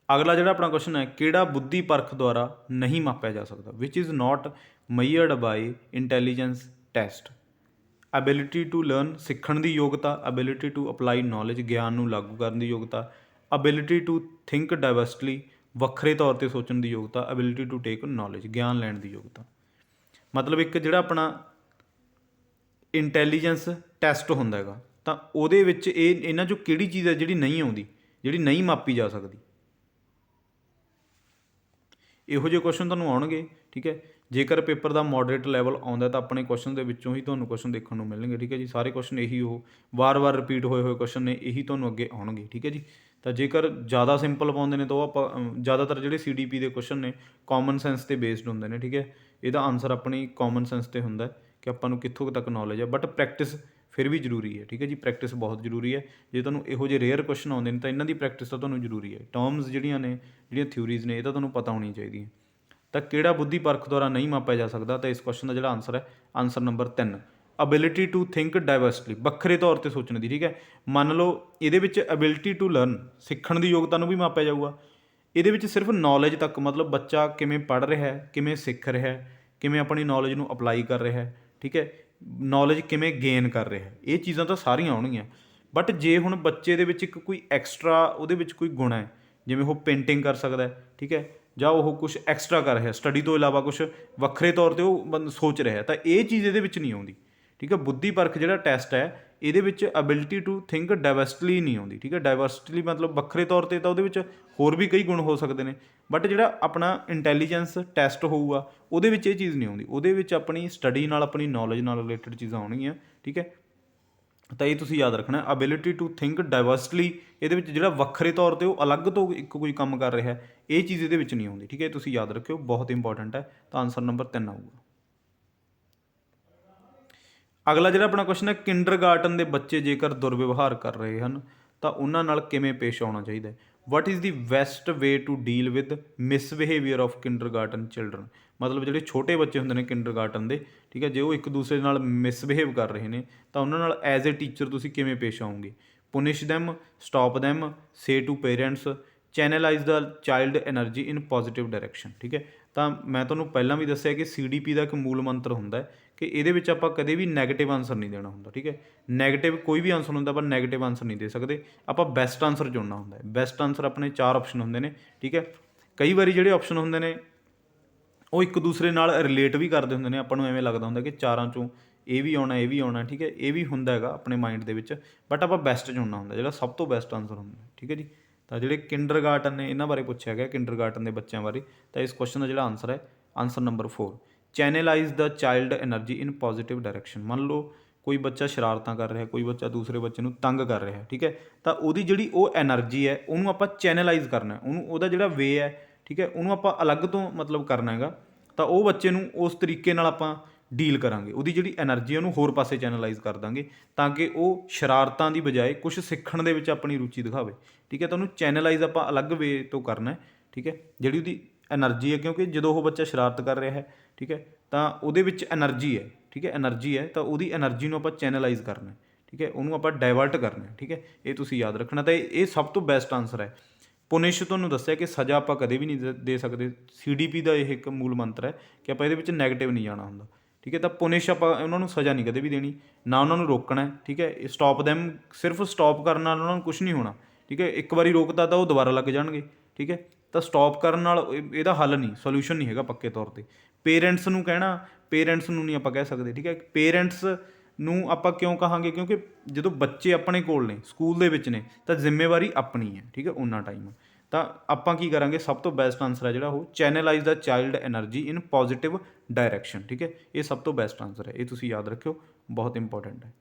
ਅਗਲਾ ਜਿਹੜਾ ਆਪਣਾ ਕੁਐਸਚਨ ਹੈ, ਕਿਹੜਾ ਬੁੱਧੀ ਪਰਖ ਦੁਆਰਾ ਨਹੀਂ ਮਾਪਿਆ ਜਾ ਸਕਦਾ? Which is not measured by intelligence test. Ability to learn, ਸਿੱਖਣ ਦੀ ਯੋਗਤਾ, ਐਬਿਲਿਟੀ ਟੂ ਅਪਲਾਈ ਨੌਲੇਜ, ਗਿਆਨ ਨੂੰ ਲਾਗੂ ਕਰਨ ਦੀ ਯੋਗਤਾ, ਐਬਿਲਿਟੀ ਟੂ ਥਿੰਕ ਡਾਇਵਰਸਟਲੀ, ਵੱਖਰੇ ਤੌਰ 'ਤੇ ਸੋਚਣ ਦੀ ਯੋਗਤਾ, ਐਬਿਲਿਟੀ ਟੂ ਟੇਕ ਨੌਲੇਜ, ਗਿਆਨ ਲੈਣ ਦੀ ਯੋਗਤਾ। ਮਤਲਬ ਇੱਕ ਜਿਹੜਾ ਆਪਣਾ ਇੰਟੈਲੀਜੈਂਸ ਟੈਸਟ ਹੁੰਦਾ ਹੈਗਾ, ਤਾਂ ਉਹਦੇ ਵਿੱਚ ਇਹਨਾਂ 'ਚੋਂ ਕਿਹੜੀ ਚੀਜ਼ ਹੈ ਜਿਹੜੀ ਨਹੀਂ ਆਉਂਦੀ, ਜਿਹੜੀ ਨਹੀਂ ਮਾਪੀ ਜਾ ਸਕਦੀ? ਇਹੋ ਜਿਹੇ ਕੁਐਸਚਨ ਤੁਹਾਨੂੰ ਆਉਣਗੇ, ਠੀਕ ਹੈ। ਜੇਕਰ ਪੇਪਰ ਦਾ ਮੋਡਰੇਟ ਲੈਵਲ ਆਉਂਦਾ ਤਾਂ ਆਪਣੇ ਕੁਐਸਚਨ ਦੇ ਵਿੱਚੋਂ ਹੀ ਤੁਹਾਨੂੰ ਕੁਐਸਚਨ ਦੇਖਣ ਨੂੰ ਮਿਲਣਗੇ, ਠੀਕ ਹੈ ਜੀ। ਸਾਰੇ ਕੁਐਸਚਨ ਇਹੀ ਉਹ ਵਾਰ-ਵਾਰ ਰਿਪੀਟ ਹੋਏ ਕੁਐਸਚਨ ਨੇ, ਇਹੀ ਤੁਹਾਨੂੰ ਅੱਗੇ ਆਉਣਗੇ, ਠੀਕ ਹੈ ਜੀ। ਤਾਂ ਜੇਕਰ ਜ਼ਿਆਦਾ ਸਿੰਪਲ ਪਾਉਂਦੇ ਨੇ ਤਾਂ ਉਹ ਆਪਾਂ ਜ਼ਿਆਦਾਤਰ ਜਿਹੜੇ CDP ਦੇ ਕੁਐਸਚਨ ਨੇ ਕਾਮਨ ਸੈਂਸ 'ਤੇ ਬੇਸਡ ਹੁੰਦੇ ਨੇ, ਠੀਕ ਹੈ। ਇਹਦਾ ਆਨਸਰ ਆਪਣੀ ਕਾਮਨ ਸੈਂਸ 'ਤੇ ਹੁੰਦਾ ਕਿ ਆਪਾਂ ਨੂੰ ਕਿੱਥੋਂ ਤੱਕ ਨੌਲੇਜ ਹੈ, ਬਟ ਪ੍ਰੈਕਟਿਸ ਫਿਰ ਵੀ ਜ਼ਰੂਰੀ ਹੈ, ਠੀਕ ਹੈ ਜੀ। ਪ੍ਰੈਕਟਿਸ ਬਹੁਤ ਜ਼ਰੂਰੀ ਹੈ। ਜੇ ਤੁਹਾਨੂੰ ਇਹੋ ਜਿਹੇ ਰੇਅਰ ਕੁਐਸਚਨ ਆਉਂਦੇ ਨੇ ਤਾਂ ਇਹਨਾਂ ਦੀ ਪ੍ਰੈਕਟਿਸ ਤਾਂ ਤੁਹਾਨੂੰ ਜ਼ਰੂਰੀ ਹੈ। ਟਰਮਸ ਜਿਹੜੀਆਂ ਥਿਊਰੀਜ਼ ਨੇ ਇਹ ਤਾਂ ਤੁਹਾਨੂੰ ਪਤਾ ਹੋਣੀ ਚਾਹੀਦੀਆਂ। ਤਾਂ ਕਿਹੜਾ ਬੁੱਧੀ ਪਰਖ ਦੁਆਰਾ ਨਹੀਂ ਮਾਪਿਆ ਜਾ ਸਕਦਾ? ਤਾਂ ਇਸ ਕੁਐਸਚਨ ਦਾ ਜਿਹੜਾ ਆਨਸਰ ਹੈ answer number 3, ability to think divergently, ਵੱਖਰੇ ਤੌਰ 'ਤੇ ਸੋਚਣ ਦੀ, ਠੀਕ ਹੈ। ਮੰਨ ਲਓ ਇਹਦੇ ਵਿੱਚ ਐਬਿਲਿਟੀ ਟੂ ਲਰਨ, ਸਿੱਖਣ ਦੀ ਯੋਗਤਾ ਨੂੰ ਵੀ ਮਾਪਿਆ ਜਾਊਗਾ। ਇਹਦੇ ਵਿੱਚ ਸਿਰਫ ਨੌਲੇਜ ਤੱਕ, ਮਤਲਬ ਬੱਚਾ ਕਿਵੇਂ ਪੜ੍ਹ ਰਿਹਾ, ਕਿਵੇਂ ਸਿੱਖ ਰਿਹਾ, ਕਿਵੇਂ ਆਪਣੀ ਨੌਲੇਜ ਨੂੰ ਅਪਲਾਈ ਕਰ ਰਿਹਾ, ਠੀਕ ਹੈ, ਨੌਲੇਜ ਕਿਵੇਂ ਗੇਨ ਕਰ ਰਿਹਾ, ਇਹ ਚੀਜ਼ਾਂ ਤਾਂ ਸਾਰੀਆਂ ਆਉਣਗੀਆਂ। ਬਟ ਜੇ ਹੁਣ ਬੱਚੇ ਦੇ ਵਿੱਚ ਇੱਕ ਕੋਈ ਐਕਸਟਰਾ ਉਹਦੇ ਵਿੱਚ ਕੋਈ ਗੁਣ ਹੈ, ਜਿਵੇਂ ਉਹ ਪੇਂਟਿੰਗ ਕਰ ਸਕਦਾ, ਠੀਕ ਹੈ, ਜਾਂ ਉਹ ਕੁਛ ਐਕਸਟਰਾ ਕਰ ਰਿਹਾ, ਸਟੱਡੀ ਤੋਂ ਇਲਾਵਾ ਕੁਛ ਵੱਖਰੇ ਤੌਰ 'ਤੇ ਉਹ ਸੋਚ ਰਿਹਾ, ਤਾਂ ਇਹ ਚੀਜ਼ ਇਹਦੇ ਵਿੱਚ ਨਹੀਂ ਆਉਂਦੀ, ਠੀਕ ਹੈ। ਬੁੱਧੀ ਪਰਖ ਜਿਹੜਾ ਟੈਸਟ ਹੈ ਇਹਦੇ ਵਿੱਚ ਐਬਿਲਿਟੀ ਟੂ ਥਿੰਕ ਡਾਇਵਰਸਟਲੀ ਨਹੀਂ ਆਉਂਦੀ, ਠੀਕ ਹੈ। ਡਾਇਵਰਸਟਲੀ ਮਤਲਬ ਵੱਖਰੇ ਤੌਰ 'ਤੇ, ਤਾਂ ਉਹਦੇ ਵਿੱਚ ਹੋਰ ਵੀ ਕਈ ਗੁਣ ਹੋ ਸਕਦੇ ਨੇ, ਬਟ ਜਿਹੜਾ ਆਪਣਾ ਇੰਟੈਲੀਜੈਂਸ ਟੈਸਟ ਹੋਊਗਾ ਉਹਦੇ ਵਿੱਚ ਇਹ ਚੀਜ਼ ਨਹੀਂ ਆਉਂਦੀ। ਉਹਦੇ ਵਿੱਚ ਆਪਣੀ ਸਟੱਡੀ ਨਾਲ, ਆਪਣੀ ਨੌਲੇਜ ਨਾਲ ਰਿਲੇਟਡ ਚੀਜ਼ਾਂ ਆਉਣਗੀਆਂ, ਠੀਕ ਹੈ। ਤਾਂ ਇਹ ਤੁਸੀਂ ਯਾਦ ਰੱਖਣਾ, ਐਬਿਲਿਟੀ ਟੂ ਥਿੰਕ ਡਾਇਵਰਸਟਲੀ, ਇਹਦੇ ਵਿੱਚ ਜਿਹੜਾ ਵੱਖਰੇ ਤੌਰ 'ਤੇ ਉਹ ਅਲੱਗ ਤੋਂ ਇੱਕ ਕੋਈ ਕੰਮ ਕਰ ਰਿਹਾ, ਇਹ ਚੀਜ਼ ਇਹਦੇ ਵਿੱਚ ਨਹੀਂ ਆਉਂਦੀ, ਠੀਕ ਹੈ। ਤੁਸੀਂ ਯਾਦ ਰੱਖਿਓ, ਬਹੁਤ ਇੰਪੋਰਟੈਂਟ ਹੈ। ਤਾਂ ਆਨਸਰ ਨੰਬਰ 3 ਆਊਗਾ। ਅਗਲਾ ਜਿਹੜਾ ਆਪਣਾ ਕੁਐਸਚਨ ਹੈ, ਕਿੰਡਰਗਾਰਟਨ ਦੇ ਬੱਚੇ ਜੇਕਰ ਦੁਰਵਿਵਹਾਰ ਕਰ ਰਹੇ ਹਨ ਤਾਂ ਉਹਨਾਂ ਨਾਲ ਕਿਵੇਂ ਪੇਸ਼ ਆਉਣਾ ਚਾਹੀਦਾ ਹੈ? What is the best way to deal with misbehaviour of kindergarten children. ਮਤਲਬ ਜਿਹੜੇ ਛੋਟੇ ਬੱਚੇ ਹੁੰਦੇ ਨੇ ਕਿੰਡਰਗਾਰਟਨ ਦੇ, ਠੀਕ ਹੈ, ਜੇ ਉਹ ਇੱਕ ਦੂਸਰੇ ਨਾਲ ਮਿਸਬਿਹੇਵ ਕਰ ਰਹੇ ਨੇ ਤਾਂ ਉਹਨਾਂ ਨਾਲ ਐਜ਼ ਏ ਟੀਚਰ ਤੁਸੀਂ ਕਿਵੇਂ ਪੇਸ਼ ਆਉਂਗੇ? Punish them, stop them, say to parents, channelise the child energy in positive direction, ਠੀਕ ਹੈ। ਤਾਂ ਮੈਂ ਤੁਹਾਨੂੰ ਪਹਿਲਾਂ ਵੀ ਦੱਸਿਆ ਕਿ CDP ਦਾ ਇੱਕ ਮੂਲ ਮੰਤਰ ਹੁੰਦਾ ਹੈ ਕਿ ਇਹਦੇ ਵਿੱਚ ਆਪਾਂ ਕਦੇ ਵੀ ਨੈਗੇਟਿਵ ਆਨਸਰ ਨਹੀਂ ਦੇਣਾ ਹੁੰਦਾ, ਠੀਕ ਹੈ। ਨੈਗੇਟਿਵ ਕੋਈ ਵੀ ਆਨਸਰ ਹੁੰਦਾ, ਪਰ ਨੈਗੇਟਿਵ ਆਨਸਰ ਨਹੀਂ ਦੇ ਸਕਦੇ, ਆਪਾਂ ਬੈਸਟ ਆਨਸਰ ਚੁਣਨਾ ਹੁੰਦਾ ਹੈ। ਬੈਸਟ ਆਨਸਰ ਆਪਣੇ 4 ਆਪਸ਼ਨ ਹੁੰਦੇ ਨੇ, ਠੀਕ ਹੈ। ਕਈ ਵਾਰੀ ਜਿਹੜੇ ਆਪਸ਼ਨ ਹੁੰਦੇ ਨੇ ਉਹ ਇੱਕ ਦੂਸਰੇ ਨਾਲ ਰਿਲੇਟ ਵੀ ਕਰਦੇ ਹੁੰਦੇ ਨੇ, ਆਪਾਂ ਨੂੰ ਐਵੇਂ ਲੱਗਦਾ ਹੁੰਦਾ ਕਿ ਚਾਰਾਂ ਚੋਂ ਇਹ ਵੀ ਆਉਣਾ, ਇਹ ਵੀ ਆਉਣਾ, ਠੀਕ ਹੈ। ਇਹ ਵੀ ਹੁੰਦਾ ਹੈਗਾ ਆਪਣੇ ਮਾਈਂਡ ਦੇ ਵਿੱਚ, ਬਟ ਆਪਾਂ ਬੈਸਟ ਚੁਣਨਾ ਹੁੰਦਾ, ਜਿਹੜਾ ਸਭ ਤੋਂ ਬੈਸਟ ਆਨਸਰ ਹੁੰਦਾ, ਠੀਕ ਹੈ ਜੀ। ਤਾਂ ਜਿਹੜੇ ਕਿੰਡਰਗਾਰਟਨ ਨੇ ਇਹਨਾਂ ਬਾਰੇ ਪੁੱਛਿਆ ਗਿਆ, ਕਿੰਡਰਗਾਰਟਨ ਦੇ ਬੱਚਿਆਂ ਬਾਰੇ, ਤਾਂ ਇਸ ਕੁਐਸਚਨ ਦਾ ਜਿਹੜਾ ਆਨਸਰ ਹੈ, answer number 4, channelise the child energy in positive direction. ਮੰਨ ਲਓ ਕੋਈ ਬੱਚਾ ਸ਼ਰਾਰਤਾਂ ਕਰ ਰਿਹਾ, ਕੋਈ ਬੱਚਾ ਦੂਸਰੇ ਬੱਚੇ ਨੂੰ ਤੰਗ ਕਰ ਰਿਹਾ, ਠੀਕ ਹੈ, ਤਾਂ ਉਹਦੀ ਜਿਹੜੀ ਉਹ એનર્ਜੀ ਹੈ ਉਹਨੂੰ ਆਪਾਂ ਚੈਨਲਾਈਜ਼ ਕਰਨਾ, ਉਹਨੂੰ ਉਹਦਾ ਜਿਹੜਾ ਵੇ ਹੈ, ਠੀਕ ਹੈ, ਉਹਨੂੰ ਆਪਾਂ ਅਲੱਗ ਤੋਂ ਮਤਲਬ ਕਰਨਾ ਹੈਗਾ। ਤਾਂ ਉਹ ਬੱਚੇ ਨੂੰ ਉਸ ਤਰੀਕੇ ਨਾਲ ਆਪਾਂ ਡੀਲ ਕਰਾਂਗੇ, ਉਹਦੀ ਜਿਹੜੀ એનર્ਜੀ ਉਹਨੂੰ ਹੋਰ ਪਾਸੇ ਚੈਨਲਾਈਜ਼ ਕਰ ਦਾਂਗੇ, ਤਾਂ ਕਿ ਉਹ ਸ਼ਰਾਰਤਾਂ ਦੀ ਬਜਾਏ ਕੁਝ ਸਿੱਖਣ ਦੇ ਵਿੱਚ ਆਪਣੀ ਰੁਚੀ ਦਿਖਾਵੇ, ਠੀਕ ਹੈ। ਤਾਂ ਉਹਨੂੰ ਚੈਨਲਾਈਜ਼ ਆਪਾਂ ਅਲੱਗ ਵੇ ਤੋਂ ਕਰਨਾ, ਠੀਕ ਹੈ। ਜਿਹੜੀ ਉਹਦੀ એનર્ਜੀ ਹੈ, ਕਿਉਂਕਿ ਜਦੋਂ ਉਹ ਬੱਚਾ ਸ਼ਰਾਰਤ ਕਰ ਰਿਹਾ ਹੈ, ਠੀਕ ਹੈ, ਤਾਂ ਉਹਦੇ ਵਿੱਚ એનર્ਜੀ ਹੈ, ਠੀਕ ਹੈ, એનર્ਜੀ ਹੈ, ਤਾਂ ਉਹਦੀ એનર્ਜੀ ਨੂੰ ਆਪਾਂ ਚੈਨਲਾਈਜ਼ ਕਰਨਾ, ਠੀਕ ਹੈ, ਉਹਨੂੰ ਆਪਾਂ ਡਾਇਵਰਟ ਕਰਨਾ, ਠੀਕ ਹੈ। ਇਹ ਤੁਸੀਂ ਯਾਦ ਰੱਖਣਾ। ਤਾਂ ਇਹ ਸਭ ਤੋਂ ਬੈਸਟ ਆਨਸਰ ਹੈ। ਪੁਨਿਸ਼ ਤੁਹਾਨੂੰ ਦੱਸਿਆ ਕਿ ਸਜ਼ਾ ਆਪਾਂ ਕਦੇ ਵੀ ਨਹੀਂ ਦੇ ਸਕਦੇ, CDP ਦਾ ਇਹ ਇੱਕ ਮੂਲ ਮੰਤਰ ਹੈ ਕਿ ਆਪਾਂ ਇਹਦੇ ਵਿੱਚ ਨੈਗੇਟਿਵ ਨਹੀਂ ਜਾਣਾ ਹੁੰਦਾ, ਠੀਕ ਹੈ। ਤਾਂ ਪੁਨਿਸ਼ ਆਪਾਂ ਉਹਨਾਂ ਨੂੰ ਸਜ਼ਾ ਨਹੀਂ ਕਦੇ ਵੀ ਦੇਣੀ, ਨਾ ਉਹਨਾਂ ਨੂੰ ਰੋਕਣਾ, ਠੀਕ ਹੈ। ਸਟਾਪ ਦੈਮ, ਸਿਰਫ ਸਟਾਪ ਕਰਨ ਨਾਲ ਉਹਨਾਂ ਨੂੰ ਕੁਝ ਨਹੀਂ ਹੋਣਾ, ਠੀਕ ਹੈ। ਇੱਕ ਵਾਰੀ ਰੋਕਤਾ ਤਾਂ ਉਹ ਦੁਬਾਰਾ ਲੱਗ ਜਾਣਗੇ, ਠੀਕ ਹੈ। ਤਾਂ ਸਟਾਪ ਕਰਨ ਨਾਲ ਇਹਦਾ ਹੱਲ ਨਹੀਂ, ਸੋਲਿਊਸ਼ਨ ਨਹੀਂ ਹੈਗਾ ਪੱਕੇ ਤੌਰ 'ਤੇ। ਪੇਰੈਂਟਸ ਨੂੰ ਕਹਿਣਾ, ਪੇਰੈਂਟਸ ਨੂੰ ਨਹੀਂ ਆਪਾਂ ਕਹਿ ਸਕਦੇ, ਠੀਕ ਹੈ। ਪੇਰੈਂਟਸ ਨੂੰ ਆਪਾਂ ਕਿਉਂ ਕਹਾਂਗੇ, ਕਿਉਂਕਿ ਜਦੋਂ ਬੱਚੇ ਆਪਣੇ ਕੋਲ ਨੇ, ਸਕੂਲ ਦੇ ਵਿੱਚ ਨੇ, ਤਾਂ ਜ਼ਿੰਮੇਵਾਰੀ ਆਪਣੀ ਹੈ, ਠੀਕ ਹੈ, ਓਨਾ ਟਾਈਮ। ਤਾਂ ਆਪਾਂ ਕੀ ਕਰਾਂਗੇ, ਸਭ ਤੋਂ ਬੈਸਟ ਆਨਸਰ ਹੈ ਜਿਹੜਾ ਉਹ channelise the child energy in positive direction, ਠੀਕ ਹੈ। ਇਹ ਸਭ ਤੋਂ ਬੈਸਟ ਆਨਸਰ ਹੈ, ਇਹ ਤੁਸੀਂ ਯਾਦ ਰੱਖਿਓ, ਬਹੁਤ ਇੰਪੋਰਟੈਂਟ ਹੈ।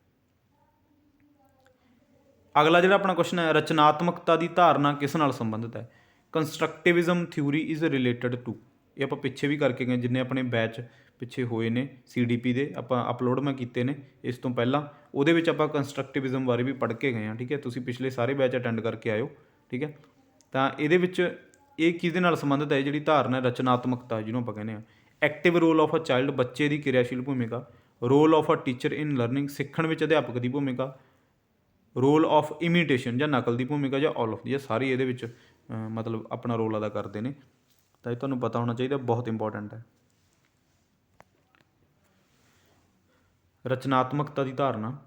ਅਗਲਾ ਜਿਹੜਾ ਆਪਣਾ ਕੁਐਸਚਨ ਹੈ, ਰਚਨਾਤਮਕਤਾ ਦੀ ਧਾਰਨਾ ਕਿਸ ਨਾਲ ਸੰਬੰਧਿਤ ਹੈ? ਕੰਸਟਰਕਟਿਵਿਜ਼ਮ ਥਿਊਰੀ ਇਜ਼ ਰਿਲੇਟਡ ਟੂ। ਇਹ ਆਪਾਂ ਪਿੱਛੇ ਵੀ ਕਰਕੇ ਗਏ, ਜਿੰਨੇ ਆਪਣੇ ਬੈਚ ਪਿੱਛੇ ਹੋਏ ਨੇ CDP ਦੇ, ਆਪਾਂ ਅਪਲੋਡ ਮੈਂ ਕੀਤੇ ਨੇ ਇਸ ਤੋਂ ਪਹਿਲਾਂ, ਉਹਦੇ ਵਿੱਚ ਆਪਾਂ ਕੰਸਟਰਕਟਿਵਿਜ਼ਮ ਬਾਰੇ ਵੀ ਪੜ੍ਹ ਕੇ ਗਏ ਹਾਂ, ਠੀਕ ਹੈ। ਤੁਸੀਂ ਪਿਛਲੇ ਸਾਰੇ ਬੈਚ ਅਟੈਂਡ ਕਰਕੇ ਆਇਓ, ਠੀਕ ਹੈ। ਤਾਂ ਇਹਦੇ ਵਿੱਚ ਇਹ ਕਿਹਦੇ ਨਾਲ ਸੰਬੰਧਿਤ ਹੈ, ਜਿਹੜੀ ਧਾਰਨਾ ਰਚਨਾਤਮਕਤਾ ਜਿਹਨੂੰ ਆਪਾਂ ਕਹਿੰਦੇ ਹਾਂ। Active role of a child, ਬੱਚੇ ਦੀ ਕਿਰਿਆਸ਼ੀਲ ਭੂਮਿਕਾ। Role of a teacher in learning, ਸਿੱਖਣ ਵਿੱਚ ਅਧਿਆਪਕ ਦੀ ਭੂਮਿਕਾ। ਰੋਲ ਆਫ ਇਮੀਟੇਸ਼ਨ ਜਾਂ ਨਕਲ ਦੀ ਭੂਮਿਕਾ, ਜਾਂ ਆਲ ਆਫ ਦੀ, ਇਹ ਸਾਰੀ ਇਹਦੇ ਵਿੱਚ ਮਤਲਬ ਆਪਣਾ ਰੋਲ ਅਦਾ ਕਰਦੇ ਨੇ। ਤਾਂ ਇਹ ਤੁਹਾਨੂੰ ਪਤਾ ਹੋਣਾ ਚਾਹੀਦਾ, ਬਹੁਤ ਇੰਪੋਰਟੈਂਟ ਹੈ। ਰਚਨਾਤਮਕਤਾ ਦੀ ਧਾਰਨਾ,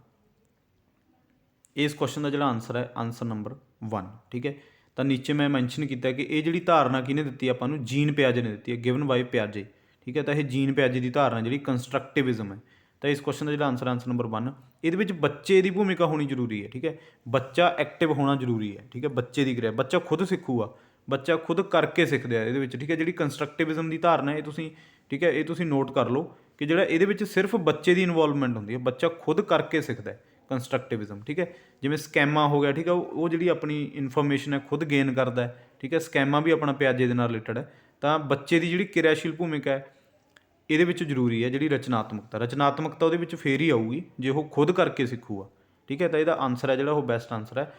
ਇਸ ਕੁਐਸਚਨ ਦਾ ਜਿਹੜਾ ਆਨਸਰ ਹੈ, ਆਨਸਰ ਨੰਬਰ 1, ਠੀਕ ਹੈ। ਤਾਂ ਨੀਚੇ ਮੈਂ ਮੈਂਸ਼ਨ ਕੀਤਾ ਕਿ ਇਹ ਜਿਹੜੀ ਧਾਰਨਾ ਕਿਹਨੇ ਦਿੱਤੀ ਆਪਾਂ ਨੂੰ, ਜੀਨ ਪਿਆਜੇ ਨੇ ਦਿੱਤੀ ਹੈ, ਗਿਵਨ ਬਾਈ ਪਿਆਜੇ, ਠੀਕ ਹੈ। ਤਾਂ ਇਹ ਜੀਨ ਪਿਆਜੇ ਦੀ ਧਾਰਨਾ ਜਿਹੜੀ ਕੰਸਟਰਕਟਿਵਿਜ਼ਮ ਹੈ। ਤਾਂ ਇਸ ਕੁਐਸਚਨ ਦਾ ਜਿਹੜਾ ਆਨਸਰ, ਆਨਸਰ ਨੰਬਰ 1, ਇਹਦੇ ਵਿੱਚ ਬੱਚੇ ਦੀ ਭੂਮਿਕਾ ਹੋਣੀ ਜ਼ਰੂਰੀ ਹੈ, ਠੀਕ ਹੈ। ਬੱਚਾ ਐਕਟਿਵ ਹੋਣਾ ਜ਼ਰੂਰੀ ਹੈ, ਠੀਕ ਹੈ। ਬੱਚੇ ਦੀ ਕਿਰਿਆ, ਬੱਚਾ ਖੁਦ ਸਿੱਖੂਗਾ, ਬੱਚਾ ਖੁਦ ਕਰਕੇ ਸਿੱਖਦਾ ਇਹਦੇ ਵਿੱਚ, ਠੀਕ ਹੈ। ਜਿਹੜੀ ਕੰਸਟਰਕਟਿਵਿਜ਼ਮ ਦੀ ਧਾਰਨਾ, ਇਹ ਤੁਸੀਂ, ਠੀਕ ਹੈ, ਇਹ ਤੁਸੀਂ ਨੋਟ ਕਰ ਲਓ ਕਿ ਜਿਹੜਾ ਇਹਦੇ ਵਿੱਚ ਸਿਰਫ ਬੱਚੇ ਦੀ ਇਨਵੋਲਵਮੈਂਟ ਹੁੰਦੀ ਹੈ, ਬੱਚਾ ਖੁਦ ਕਰਕੇ ਸਿੱਖਦਾ ਹੈ, ਕੰਸਟਰਕਟਿਵਿਜ਼ਮ, ਠੀਕ ਹੈ। ਜਿਵੇਂ ਸਕੈਮਾ ਹੋ ਗਿਆ, ਠੀਕ ਹੈ, ਉਹ ਜਿਹੜੀ ਆਪਣੀ ਇਨਫੋਰਮੇਸ਼ਨ ਹੈ ਖੁਦ ਗੇਨ ਕਰਦਾ ਹੈ, ਠੀਕ ਹੈ। ਸਕੈਮਾ ਵੀ ਆਪਣਾ ਪਿਆਜੇ ਦੇ ਨਾਲ ਰਿਲੇਟਡ ਹੈ। ਤਾਂ ਬੱਚੇ ਦੀ ਜਿਹੜੀ ਕਿਰਿਆਸ਼ੀਲ ਭੂਮਿਕਾ ਹੈ ਇਹਦੇ ਵਿੱਚ ਜ਼ਰੂਰੀ ਹੈ, ਜਿਹੜੀ ਰਚਨਾਤਮਕਤਾ। ਰਚਨਾਤਮਕਤਾ ਉਹਦੇ ਵਿੱਚ ਫੇਰ ਹੀ ਆਊਗੀ ਜੇ ਉਹ ਖੁਦ ਕਰਕੇ ਸਿੱਖੂਗਾ, ਠੀਕ ਹੈ। ਤਾਂ ਇਹਦਾ ਆਨਸਰ ਹੈ ਜਿਹੜਾ ਉਹ ਬੈਸਟ ਆਨਸਰ ਹੈ,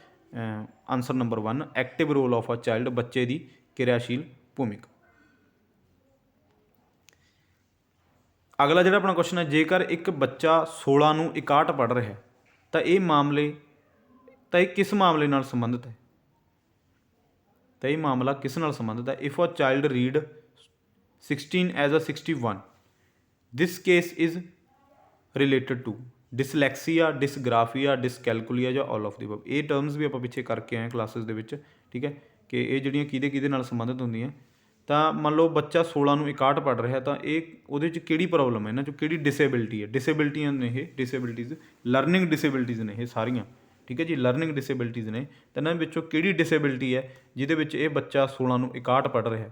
answer number 1, active role of a child, ਬੱਚੇ ਦੀ ਕਿਰਿਆਸ਼ੀਲ ਭੂਮਿਕਾ। ਅਗਲਾ ਜਿਹੜਾ ਆਪਣਾ ਕੁਐਸਚਨ ਹੈ, ਜੇਕਰ ਇੱਕ ਬੱਚਾ 16 ਨੂੰ 61 ਪੜ੍ਹ ਰਿਹਾ ਤਾਂ ਇਹ ਕਿਸ ਮਾਮਲੇ ਨਾਲ ਸੰਬੰਧਿਤ ਹੈ? ਤਾਂ ਇਹ ਮਾਮਲਾ ਕਿਸ ਨਾਲ ਸੰਬੰਧਿਤ ਹੈ? If a child read 16 as a 61, this case is related to dyslexia, dysgraphia, dyscalculia, ਜਾਂ ਆਲ ਆਫ ਦੀ ਅਬਵ। ਇਹ ਟਰਮਸ ਵੀ ਆਪਾਂ ਪਿੱਛੇ ਕਰਕੇ ਆਏ ਕਲਾਸਿਸ ਦੇ ਵਿੱਚ, ਠੀਕ ਹੈ, ਕਿ ਇਹ ਜਿਹੜੀਆਂ ਕਿਹਦੇ ਨਾਲ ਸੰਬੰਧਿਤ ਹੁੰਦੀਆਂ। ਤਾਂ ਮੰਨ ਲਓ ਬੱਚਾ 16 ਨੂੰ 61 ਪੜ੍ਹ ਰਿਹਾ, ਤਾਂ ਇਹ ਉਹਦੇ 'ਚ ਕਿਹੜੀ ਪ੍ਰੋਬਲਮ ਹੈ, ਇਹਨਾਂ 'ਚੋਂ ਕਿਹੜੀ ਡਿਸੇਬਿਲਿਟੀ ਹੈ? ਡਿਸੇਬਿਲਿਟੀਆਂ ਨੇ ਇਹ, ਡਿਸੇਬਿਲਿਟੀਜ਼, ਲਰਨਿੰਗ ਡਿਸੇਬਿਲਿਟੀਜ਼ ਨੇ ਇਹ ਸਾਰੀਆਂ, ਠੀਕ ਹੈ ਜੀ, ਲਰਨਿੰਗ ਡਿਸੇਬਿਲਿਟੀਜ਼ ਨੇ। ਤਾਂ ਇਹਨਾਂ ਵਿੱਚੋਂ ਕਿਹੜੀ ਡਿਸੇਬਿਲਿਟੀ ਹੈ ਜਿਹਦੇ ਵਿੱਚ ਇਹ ਬੱਚਾ 16 ਨੂੰ 61 ਪੜ੍ਹ ਰਿਹਾ?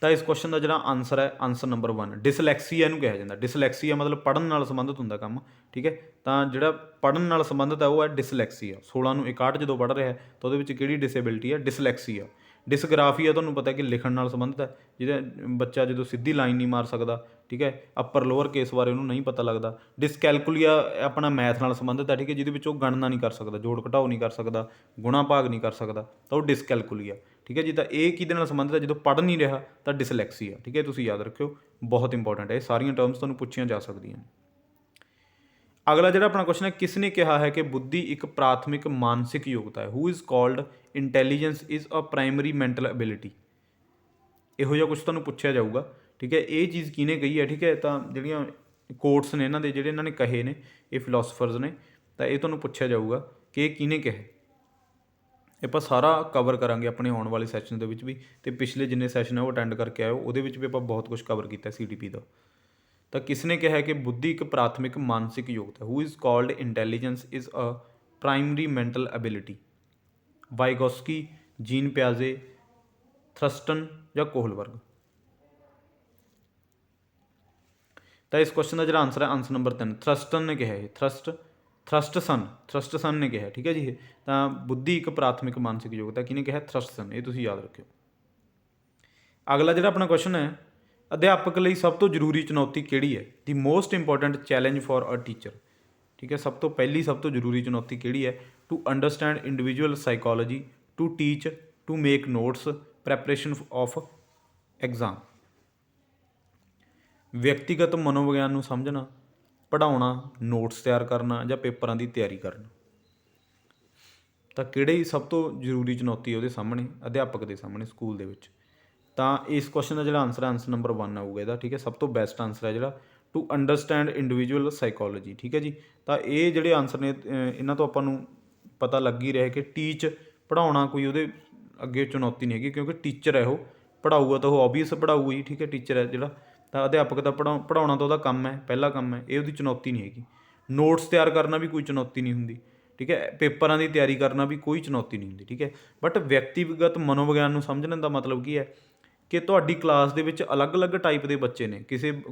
ਤਾਂ ਇਸ ਕੁਐਸਚਨ ਦਾ ਜਿਹੜਾ ਆਨਸਰ ਹੈ, ਆਨਸਰ ਨੰਬਰ 1, ਡਿਸਲੈਕਸੀਆ ਇਹਨੂੰ ਕਿਹਾ ਜਾਂਦਾ। ਡਿਸਲੈਕਸੀਆ ਮਤਲਬ ਪੜ੍ਹਨ ਨਾਲ ਸੰਬੰਧਿਤ ਹੁੰਦਾ ਕੰਮ, ਠੀਕ ਹੈ। ਤਾਂ ਜਿਹੜਾ ਪੜ੍ਹਨ ਨਾਲ ਸੰਬੰਧਿਤ ਹੈ ਉਹ ਹੈ ਡਿਸਲੈਕਸੀਆ। 16 ਨੂੰ 61 ਜਦੋਂ ਪੜ੍ਹ ਰਿਹਾ ਤਾਂ ਉਹਦੇ ਵਿੱਚ ਕਿਹੜੀ ਡਿਸੇਬਿਲਿਟੀ ਹੈ? ਡਿਸਲੈਕਸੀਆ। ਡਿਸਗ੍ਰਾਫੀਆ ਤੁਹਾਨੂੰ ਪਤਾ ਕਿ ਲਿਖਣ ਨਾਲ ਸੰਬੰਧਿਤ ਹੈ, ਜਿਹਦਾ ਬੱਚਾ ਜਦੋਂ ਸਿੱਧੀ ਲਾਈਨ ਨਹੀਂ ਮਾਰ ਸਕਦਾ, ਠੀਕ ਹੈ, ਅੱਪਰ ਲੋਅਰ ਕੇਸ ਬਾਰੇ ਉਹਨੂੰ ਨਹੀਂ ਪਤਾ ਲੱਗਦਾ। ਡਿਸਕੈਲਕੂਲੀਆ ਆਪਣਾ ਮੈਥ ਨਾਲ ਸੰਬੰਧਿਤ ਹੈ, ਠੀਕ ਹੈ, ਜਿਹਦੇ ਵਿੱਚ ਉਹ ਗਣਨਾ ਨਹੀਂ ਕਰ ਸਕਦਾ, ਜੋੜ ਘਟਾਓ ਨਹੀਂ ਕਰ ਸਕਦਾ, ਗੁਣਾ ਭਾਗ ਨਹੀਂ ਕਰ ਸਕਦਾ, ਤਾਂ ਉਹ ਡਿਸਕੈਲਕੂਲੀਆ, ਠੀਕ ਹੈ ਜੀ। ਤਾਂ ਇਹ ਕਿਹਦੇ ਨਾਲ ਸੰਬੰਧਿਤ ਹੈ? ਜਦੋਂ ਪੜ੍ਹ ਨਹੀਂ ਰਿਹਾ ਤਾਂ ਡਿਸਲੈਕਸੀਆ, ਠੀਕ ਹੈ, ਤੁਸੀਂ ਯਾਦ ਰੱਖਿਓ, ਬਹੁਤ ਇੰਪੋਰਟੈਂਟ ਹੈ। ਇਹ ਸਾਰੀਆਂ ਟਰਮਸ ਤੁਹਾਨੂੰ ਪੁੱਛੀਆਂ ਜਾ ਸਕਦੀਆਂ ਨੇ। ਅਗਲਾ ਜਿਹੜਾ ਆਪਣਾ ਕੁਐਸਚਨ ਹੈ, ਕਿਸ ਨੇ ਕਿਹਾ ਹੈ ਕਿ ਬੁੱਧੀ ਇੱਕ ਪ੍ਰਾਥਮਿਕ ਮਾਨਸਿਕ ਯੋਗਤਾ ਹੈ? Who is called intelligence is a primary mental ability. ਇਹੋ ਜਿਹਾ ਕੁਝ ਤੁਹਾਨੂੰ ਪੁੱਛਿਆ ਜਾਊਗਾ, ਠੀਕ ਹੈ। ਇਹ ਚੀਜ਼ ਕਿਹਨੇ ਕਹੀ ਹੈ, ਠੀਕ ਹੈ। ਤਾਂ ਜਿਹੜੀਆਂ ਕੋਟਸ ਨੇ ਇਹਨਾਂ ਦੇ, ਜਿਹੜੇ ਇਹਨਾਂ ਨੇ ਕਹੇ ਨੇ, ਇਹ ਫਿਲੋਸਫਰਸ ਨੇ, ਤਾਂ ਇਹ ਤੁਹਾਨੂੰ ਪੁੱਛਿਆ ਜਾਊਗਾ ਕਿ ਇਹ ਕਿਹਨੇ ਕਹੇ। ਆਪਾਂ ਸਾਰਾ ਕਵਰ ਕਰਾਂਗੇ ਆਪਣੇ ਆਉਣ ਵਾਲੇ ਸੈਸ਼ਨ ਦੇ ਵਿੱਚ ਵੀ, ਅਤੇ ਪਿਛਲੇ ਜਿੰਨੇ ਸੈਸ਼ਨ ਹੈ ਉਹ ਅਟੈਂਡ ਕਰਕੇ ਆਇਓ, ਉਹਦੇ ਵਿੱਚ ਵੀ ਆਪਾਂ ਬਹੁਤ ਕੁਝ ਕਵਰ ਕੀਤਾ CTP ਦਾ। ਤਾਂ ਕਿਸ ਨੇ ਕਿਹਾ ਕਿ ਬੁੱਧੀ ਇੱਕ ਪ੍ਰਾਥਮਿਕ ਮਾਨਸਿਕ ਯੋਗਤਾ? Who is called intelligence is a primary mental ability. Vygotsky, Jean ਪਿਆਜ਼ੇ, ਥਰਸਟਨ ਜਾਂ ਕੋਹਲਬਰਗ। ਤਾਂ ਇਸ ਕੁਐਸਚਨ ਦਾ ਜਿਹੜਾ ਆਨਸਰ ਹੈ, ਆਨਸਰ ਨੰਬਰ 3, ਥਰਸਟਨ ਨੇ ਕਿਹਾ। ਇਹ ਥਰਸਟਸਨ ਨੇ ਕਿਹਾ, ਠੀਕ ਹੈ ਜੀ। ਇਹ ਤਾਂ ਬੁੱਧੀ ਇੱਕ ਪ੍ਰਾਥਮਿਕ ਮਾਨਸਿਕ ਯੋਗਤਾ ਕਿਹਨੇ ਕਿਹਾ? ਥਰਸਟਸਨ। ਇਹ ਤੁਸੀਂ ਯਾਦ ਰੱਖਿਓ। ਅਗਲਾ ਜਿਹੜਾ ਆਪਣਾ ਕੁਐਸਚਨ ਹੈ, ਅਧਿਆਪਕ ਲਈ ਸਭ ਤੋਂ ਜ਼ਰੂਰੀ ਚੁਣੌਤੀ ਕਿਹੜੀ ਹੈ? The most important challenge for a teacher, ਠੀਕ ਹੈ। ਸਭ ਤੋਂ ਜ਼ਰੂਰੀ ਚੁਣੌਤੀ ਕਿਹੜੀ ਹੈ? To understand individual psychology, to teach, to make notes, preparation of exam. ਵਿਅਕਤੀਗਤ ਮਨੋਵਿਗਿਆਨ ਨੂੰ ਸਮਝਣਾ, ਪੜ੍ਹਾਉਣਾ, ਨੋਟਸ ਤਿਆਰ ਕਰਨਾ ਜਾਂ ਪੇਪਰਾਂ ਦੀ ਤਿਆਰੀ ਕਰਨਾ। ਤਾਂ ਕਿਹੜੀ ਸਭ ਤੋਂ ਜ਼ਰੂਰੀ ਚੁਣੌਤੀ ਹੈ ਉਹਦੇ ਸਾਹਮਣੇ, ਅਧਿਆਪਕ ਦੇ ਸਾਹਮਣੇ ਸਕੂਲ ਦੇ ਵਿੱਚ? ਤਾਂ ਇਸ ਕੁਐਸਚਨ ਦਾ ਜਿਹੜਾ ਆਨਸਰ ਹੈ, ਆਨਸਰ ਨੰਬਰ 1 ਆਊਗਾ ਇਹਦਾ, ਠੀਕ ਹੈ। ਸਭ ਤੋਂ ਬੈਸਟ ਆਨਸਰ ਹੈ ਜਿਹੜਾ ਟੂ ਅੰਡਰਸਟੈਂਡ ਇੰਡੀਵਿਜੂਅਲ ਸਾਈਕੋਲੋਜੀ, ਠੀਕ ਹੈ ਜੀ। ਤਾਂ ਇਹ ਜਿਹੜੇ ਆਨਸਰ ਨੇ, ਇਹਨਾਂ ਤੋਂ ਆਪਾਂ ਨੂੰ ਪਤਾ ਲੱਗ ਹੀ ਰਿਹਾ ਕਿ ਟੀਚ, ਪੜ੍ਹਾਉਣਾ ਕੋਈ ਉਹਦੇ ਅੱਗੇ ਚੁਣੌਤੀ ਨਹੀਂ ਹੈਗੀ, ਕਿਉਂਕਿ ਟੀਚਰ ਹੈ ਉਹ, ਪੜ੍ਹਾਊਗਾ ਤਾਂ ਉਹ ਓਬਵੀਅਸ ਪੜ੍ਹਾਊਗਾ ਹੀ, ਠੀਕ ਹੈ। ਟੀਚਰ ਹੈ ਜਿਹੜਾ, ਤਾਂ ਅਧਿਆਪਕ ਦਾ ਪੜ੍ਹਾਉਣਾ ਤਾਂ ਉਹਦਾ ਕੰਮ ਹੈ, ਪਹਿਲਾ ਕੰਮ ਹੈ, ਇਹ ਉਹਦੀ ਚੁਣੌਤੀ ਨਹੀਂ ਹੈਗੀ। ਨੋਟਸ ਤਿਆਰ ਕਰਨਾ ਵੀ ਕੋਈ ਚੁਣੌਤੀ ਨਹੀਂ ਹੁੰਦੀ, ਠੀਕ ਹੈ। ਪੇਪਰਾਂ ਦੀ ਤਿਆਰੀ ਕਰਨਾ ਵੀ ਕੋਈ ਚੁਣੌਤੀ ਨਹੀਂ ਹੁੰਦੀ, ਠੀਕ ਹੈ। ਬਟ ਵਿਅਕਤੀਗਤ ਮਨੋਵਿਗਿਆਨ ਨੂੰ ਸਮਝਣ ਦਾ ਮਤਲਬ ਕੀ ਹੈ ਕਿ ਤੁਹਾਡੀ ਕਲਾਸ ਦੇ ਵਿੱਚ ਅਲੱਗ-ਅਲੱਗ ਟਾਈਪ ਦੇ ਬੱਚੇ ਨੇ।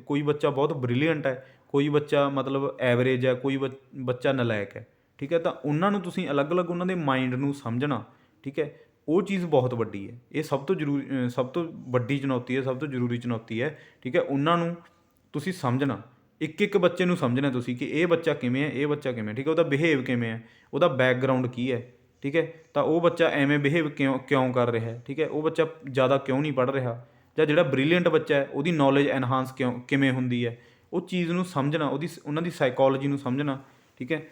ਕੋਈ ਬੱਚਾ ਬਹੁਤ ਬ੍ਰਿਲੀਅੰਟ ਹੈ, ਕੋਈ ਬੱਚਾ ਮਤਲਬ ਐਵਰੇਜ ਹੈ, ਕੋਈ ਬੱਚਾ ਨਲਾਇਕ ਹੈ, ਠੀਕ ਹੈ। ਤਾਂ ਉਹਨਾਂ ਨੂੰ ਤੁਸੀਂ ਅਲੱਗ-ਅਲੱਗ ਉਹਨਾਂ ਦੇ ਮਾਈਂਡ ਨੂੰ ਸਮਝਣਾ, ਠੀਕ ਹੈ। ਉਹ ਚੀਜ਼ ਬਹੁਤ ਵੱਡੀ ਹੈ। ਇਹ ਸਭ ਤੋਂ ਵੱਡੀ ਚੁਣੌਤੀ ਹੈ, ਸਭ ਤੋਂ ਜ਼ਰੂਰੀ ਚੁਣੌਤੀ ਹੈ, ਠੀਕ ਹੈ। ਉਹਨਾਂ ਨੂੰ ਤੁਸੀਂ ਸਮਝਣਾ, ਇੱਕ ਬੱਚੇ ਨੂੰ ਸਮਝਣਾ ਤੁਸੀਂ ਕਿ ਇਹ ਬੱਚਾ ਕਿਵੇਂ ਹੈ, ਇਹ ਬੱਚਾ ਕਿਵੇਂ, ਠੀਕ ਹੈ। ਉਹਦਾ ਬਿਹੇਵ ਕਿਵੇਂ ਹੈ, ਉਹਦਾ ਬੈਕਗਰਾਊਂਡ ਕੀ ਹੈ, ਠੀਕ ਹੈ। ਤਾਂ ਉਹ ਬੱਚਾ ਐਵੇਂ ਬਿਹੇਵ ਕਿਉਂ ਕਰ ਰਿਹਾ ਹੈ, ਠੀਕ ਹੈ। ਉਹ ਬੱਚਾ ਜ਼ਿਆਦਾ ਕਿਉਂ ਨਹੀਂ ਪੜ੍ਹ ਰਿਹਾ, ਜਾਂ ਜਿਹੜਾ ਬ੍ਰਿਲੀਅੰਟ ਬੱਚਾ ਹੈ ਉਹਦੀ ਨੌਲੇਜ ਐਨਹਾਂਸ ਕਿਵੇਂ ਹੁੰਦੀ ਹੈ, ਉਹ ਚੀਜ਼ ਨੂੰ ਸਮਝਣਾ, ਉਹਨਾਂ ਦੀ ਸਾਈਕੋਲੋਜੀ ਨੂੰ ਸਮਝਣਾ, ਠੀਕ ਹੈ।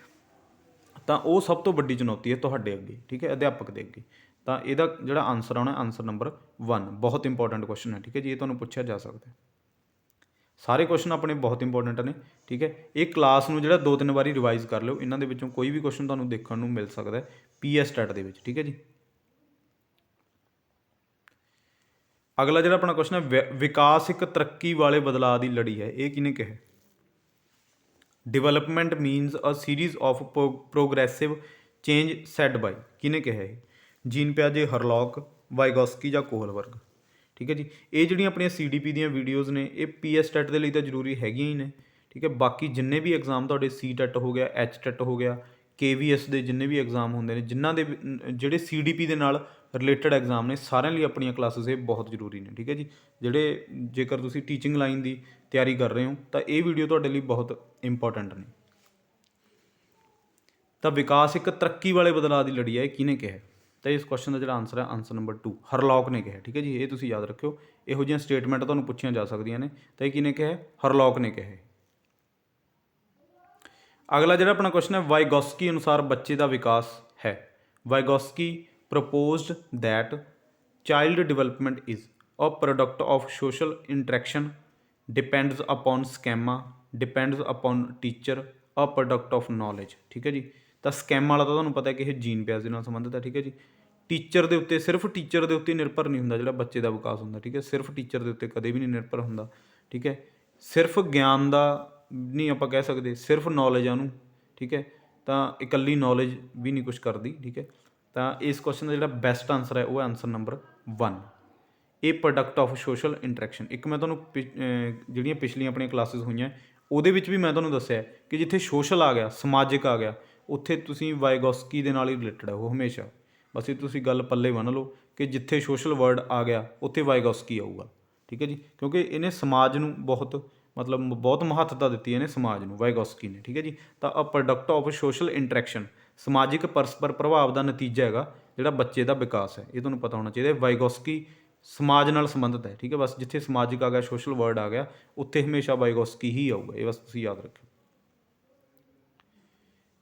ਤਾਂ ਉਹ ਸਭ ਤੋਂ ਵੱਡੀ ਚੁਣੌਤੀ ਹੈ ਤੁਹਾਡੇ ਅੱਗੇ, ਠੀਕ ਹੈ, ਅਧਿਆਪਕ ਦੇ ਅੱਗੇ। ਤਾਂ ਇਹਦਾ ਜਿਹੜਾ ਆਨਸਰ ਆਉਣਾ, ਆਨਸਰ ਨੰਬਰ 1, ਬਹੁਤ ਇੰਪੋਰਟੈਂਟ ਕੁਐਸਚਨ ਹੈ, ਠੀਕ ਹੈ ਜੀ। ਇਹ ਤੁਹਾਨੂੰ ਪੁੱਛਿਆ ਜਾ ਸਕਦਾ। ਸਾਰੇ ਕੁਐਸਚਨ ਆਪਣੇ ਬਹੁਤ ਇੰਪੋਰਟੈਂਟ ਨੇ, ਠੀਕ ਹੈ। ਇਹ ਕਲਾਸ ਨੂੰ ਜਿਹੜਾ 2-3 ਵਾਰੀ ਰਿਵਾਈਜ਼ ਕਰ ਲਿਓ, ਇਹਨਾਂ ਦੇ ਵਿੱਚੋਂ ਕੋਈ ਵੀ ਕੁਐਸਚਨ ਤੁਹਾਨੂੰ ਦੇਖਣ ਨੂੰ ਮਿਲ ਸਕਦਾ ਹੈ PS ਟੈਟ ਦੇ ਵਿੱਚ, ਠੀਕ ਹੈ ਜੀ। ਅਗਲਾ ਜਿਹੜਾ ਆਪਣਾ ਕੁਐਸਚਨ ਹੈ, ਵਿਕਾਸ ਇੱਕ ਤਰੱਕੀ ਵਾਲੇ ਬਦਲਾਅ ਦੀ ਲੜੀ ਹੈ, ਇਹ ਕਿਹਨੇ ਕਿਹਾ? Development means a series of progressive change said by, ਕਿਹਨੇ ਕਿਹਾ ਇਹ? ਜੀਨ ਪਿਆਜੇ, ਹਰਲੌਕ, ਵਾਈਗੋਸਕੀ ਜਾਂ ਕੋਹਲਬਰਗ, ਠੀਕ ਹੈ ਜੀ। ਇਹ ਜਿਹੜੀਆਂ ਆਪਣੀਆਂ CDP ਦੀਆਂ ਵੀਡੀਓਜ਼ ਨੇ, ਇਹ PS ਟੈਟ ਦੇ ਲਈ ਤਾਂ ਜ਼ਰੂਰੀ ਹੈਗੀਆਂ ਹੀ ਨੇ, ਠੀਕ ਹੈ। ਬਾਕੀ ਜਿੰਨੇ ਵੀ ਐਗਜ਼ਾਮ ਤੁਹਾਡੇ CTET ਹੋ ਗਿਆ, HTET ਹੋ ਗਿਆ, KVS ਦੇ ਜਿੰਨੇ ਵੀ ਐਗਜ਼ਾਮ ਹੁੰਦੇ ਨੇ, ਜਿਨ੍ਹਾਂ ਦੇ ਜਿਹੜੇ CDP ਦੇ ਨਾਲ ਰਿਲੇਟਡ ਐਗਜ਼ਾਮ ਨੇ, ਸਾਰਿਆਂ ਲਈ ਆਪਣੀਆਂ ਕਲਾਸਿਸ ਇਹ ਬਹੁਤ ਜ਼ਰੂਰੀ ਨੇ, ਠੀਕ ਹੈ ਜੀ। ਜੇਕਰ ਤੁਸੀਂ ਟੀਚਿੰਗ ਲਾਈਨ ਦੀ ਤਿਆਰੀ ਕਰ ਰਹੇ ਹੋ ਤਾਂ ਇਹ ਵੀਡੀਓ ਤੁਹਾਡੇ ਲਈ ਬਹੁਤ ਇੰਪੋਰਟੈਂਟ ਨੇ। ਤਾਂ ਵਿਕਾਸ ਇੱਕ ਤਰੱਕੀ ਵਾਲੇ ਬਦਲਾਅ ਦੀ ਲੜੀ ਹੈ, ਇਹ ਕਿਹਨੇ ਕਿਹਾ? ਤਾਂ ਇਸ ਕੁਐਸਚਨ ਦਾ ਜਿਹੜਾ ਆਨਸਰ ਹੈ, ਆਨਸਰ ਨੰਬਰ 2, ਹਰਲੌਕ ਨੇ ਕਿਹਾ, ਠੀਕ ਹੈ ਜੀ। ਇਹ ਤੁਸੀਂ ਯਾਦ ਰੱਖਿਓ, ਇਹੋ ਜਿਹੀਆਂ ਸਟੇਟਮੈਂਟ ਤੁਹਾਨੂੰ ਪੁੱਛੀਆਂ ਜਾ ਸਕਦੀਆਂ ਨੇ। ਤਾਂ ਇਹ ਕਿਹਨੇ ਕਿਹਾ? ਹਰਲੌਕ ਨੇ ਕਿਹਾ। ਅਗਲਾ ਜਿਹੜਾ ਆਪਣਾ ਕੁਐਸਚਨ ਹੈ, ਵਾਈਗੋਸਕੀ ਅਨੁਸਾਰ ਬੱਚੇ ਦਾ ਵਿਕਾਸ ਹੈ। Vygotsky proposed that child development is a product of social interaction, depends upon schema, depends upon teacher, a product of knowledge, ਠੀਕ ਹੈ ਜੀ। ਤਾਂ ਸਕੈਮ ਵਾਲਾ ਤਾਂ ਤੁਹਾਨੂੰ ਪਤਾ ਕਿ ਇਹ ਜੀਨ ਪਿਆਜ਼ ਦੇ ਨਾਲ ਸੰਬੰਧਿਤ ਹੈ, ਠੀਕ ਹੈ ਜੀ। ਟੀਚਰ ਦੇ ਉੱਤੇ, ਸਿਰਫ ਟੀਚਰ ਦੇ ਉੱਤੇ ਨਿਰਭਰ ਨਹੀਂ ਹੁੰਦਾ ਜਿਹੜਾ ਬੱਚੇ ਦਾ ਵਿਕਾਸ ਹੁੰਦਾ, ਠੀਕ ਹੈ। ਸਿਰਫ ਟੀਚਰ ਦੇ ਉੱਤੇ ਕਦੇ ਵੀ ਨਹੀਂ ਨਿਰਭਰ ਹੁੰਦਾ, ਠੀਕ ਹੈ। ਸਿਰਫ ਗਿਆਨ ਦਾ ਨਹੀਂ ਆਪਾਂ ਕਹਿ ਸਕਦੇ, ਸਿਰਫ ਨੌਲੇਜ ਆ ਉਹਨੂੰ, ਠੀਕ ਹੈ। ਤਾਂ ਇਕੱਲੀ ਨੌਲੇਜ ਵੀ ਨਹੀਂ ਕੁਛ ਕਰਦੀ, ਠੀਕ ਹੈ। ਤਾਂ ਇਸ ਕੁਐਸਚਨ ਦਾ ਜਿਹੜਾ ਬੈਸਟ ਆਨਸਰ ਹੈ ਉਹ ਹੈ ਆਨਸਰ ਨੰਬਰ 1, ਇਹ ਪ੍ਰੋਡਕਟ ਆਫ ਸੋਸ਼ਲ ਇੰਟਰੈਕਸ਼ਨ। ਇੱਕ ਮੈਂ ਤੁਹਾਨੂੰ ਜਿਹੜੀਆਂ ਪਿਛਲੀਆਂ ਆਪਣੀਆਂ ਕਲਾਸਿਸ ਹੋਈਆਂ ਉਹਦੇ ਵਿੱਚ ਵੀ ਮੈਂ ਤੁਹਾਨੂੰ ਦੱਸਿਆ ਕਿ ਜਿੱਥੇ ਸੋਸ਼ਲ ਆ ਗਿਆ, ਸਮਾਜਿਕ ਆ ਗਿਆ, ਉੱਥੇ ਤੁਸੀਂ ਵਾਈਗੋਸਕੀ ਦੇ ਨਾਲ ਹੀ ਰਿਲੇਟਡ ਹੈ ਉਹ ਹਮੇਸ਼ਾ। ਬਸ ਇਹ ਤੁਸੀਂ ਗੱਲ ਪੱਲੇ ਬੰਨ੍ਹ ਲਓ ਕਿ ਜਿੱਥੇ ਸੋਸ਼ਲ ਵਰਡ ਆ ਗਿਆ ਉੱਥੇ ਵਾਈਗੋਸਕੀ ਆਊਗਾ, ਠੀਕ ਹੈ ਜੀ। ਕਿਉਂਕਿ ਇਹਨੇ ਸਮਾਜ ਨੂੰ ਬਹੁਤ ਮਹੱਤਤਾ ਦਿੱਤੀ ਇਹਨੇ ਸਮਾਜ ਨੂੰ, ਵਾਈਗੋਸਕੀ ਨੇ, ਠੀਕ ਹੈ ਜੀ। ਤਾਂ ਅ ਪ੍ਰੋਡਕਟ ਆਫ ਸੋਸ਼ਲ ਇੰਟਰੈਕਸ਼ਨ, ਸਮਾਜਿਕ ਪਰਸਪਰ ਪ੍ਰਭਾਵ ਦਾ ਨਤੀਜਾ ਹੈਗਾ ਜਿਹੜਾ ਬੱਚੇ ਦਾ ਵਿਕਾਸ ਹੈ, ਇਹ ਤੁਹਾਨੂੰ ਪਤਾ ਹੋਣਾ ਚਾਹੀਦਾ। ਵਾਈਗੋਸਕੀ ਸਮਾਜ ਨਾਲ ਸੰਬੰਧਿਤ ਹੈ, ਠੀਕ ਹੈ। ਬਸ ਜਿੱਥੇ ਸਮਾਜਿਕ ਆ ਗਿਆ, ਸੋਸ਼ਲ ਵਰਡ ਆ ਗਿਆ, ਉੱਥੇ ਹਮੇਸ਼ਾ ਵਾਈਗੋਸਕੀ ਹੀ ਆਊਗਾ, ਇਹ ਬਸ ਤੁਸੀਂ ਯਾਦ ਰੱਖਿਓ।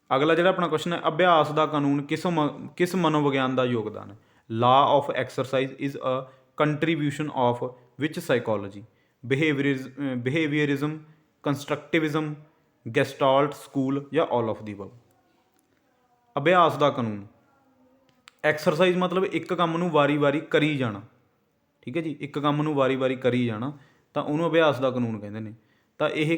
ਅਗਲਾ ਜਿਹੜਾ ਆਪਣਾ ਕੁਐਸਚਨ ਹੈ, ਅਭਿਆਸ ਦਾ ਕਾਨੂੰਨ ਕਿਸ ਮਨੋਵਿਗਿਆਨ ਦਾ ਯੋਗਦਾਨ ਹੈ? Law of exercise is a contribution of which psychology? Behaviourism, constructivism, gestalt school ਜਾਂ ਆਲ ਆਫ ਦੀ ਅਬਵ? ਅਭਿਆਸ ਦਾ ਕਾਨੂੰਨ, ਐਕਸਰਸਾਈਜ਼ ਮਤਲਬ ਇੱਕ ਕੰਮ ਨੂੰ ਵਾਰੀ-ਵਾਰੀ ਕਰੀ ਜਾਣਾ, ਠੀਕ ਹੈ ਜੀ, ਇੱਕ ਕੰਮ ਨੂੰ ਵਾਰੀ-ਵਾਰੀ ਕਰੀ ਜਾਣਾ, ਤਾਂ ਉਹਨੂੰ ਅਭਿਆਸ ਦਾ ਕਾਨੂੰਨ ਕਹਿੰਦੇ ਨੇ। ਤਾਂ ਇਹ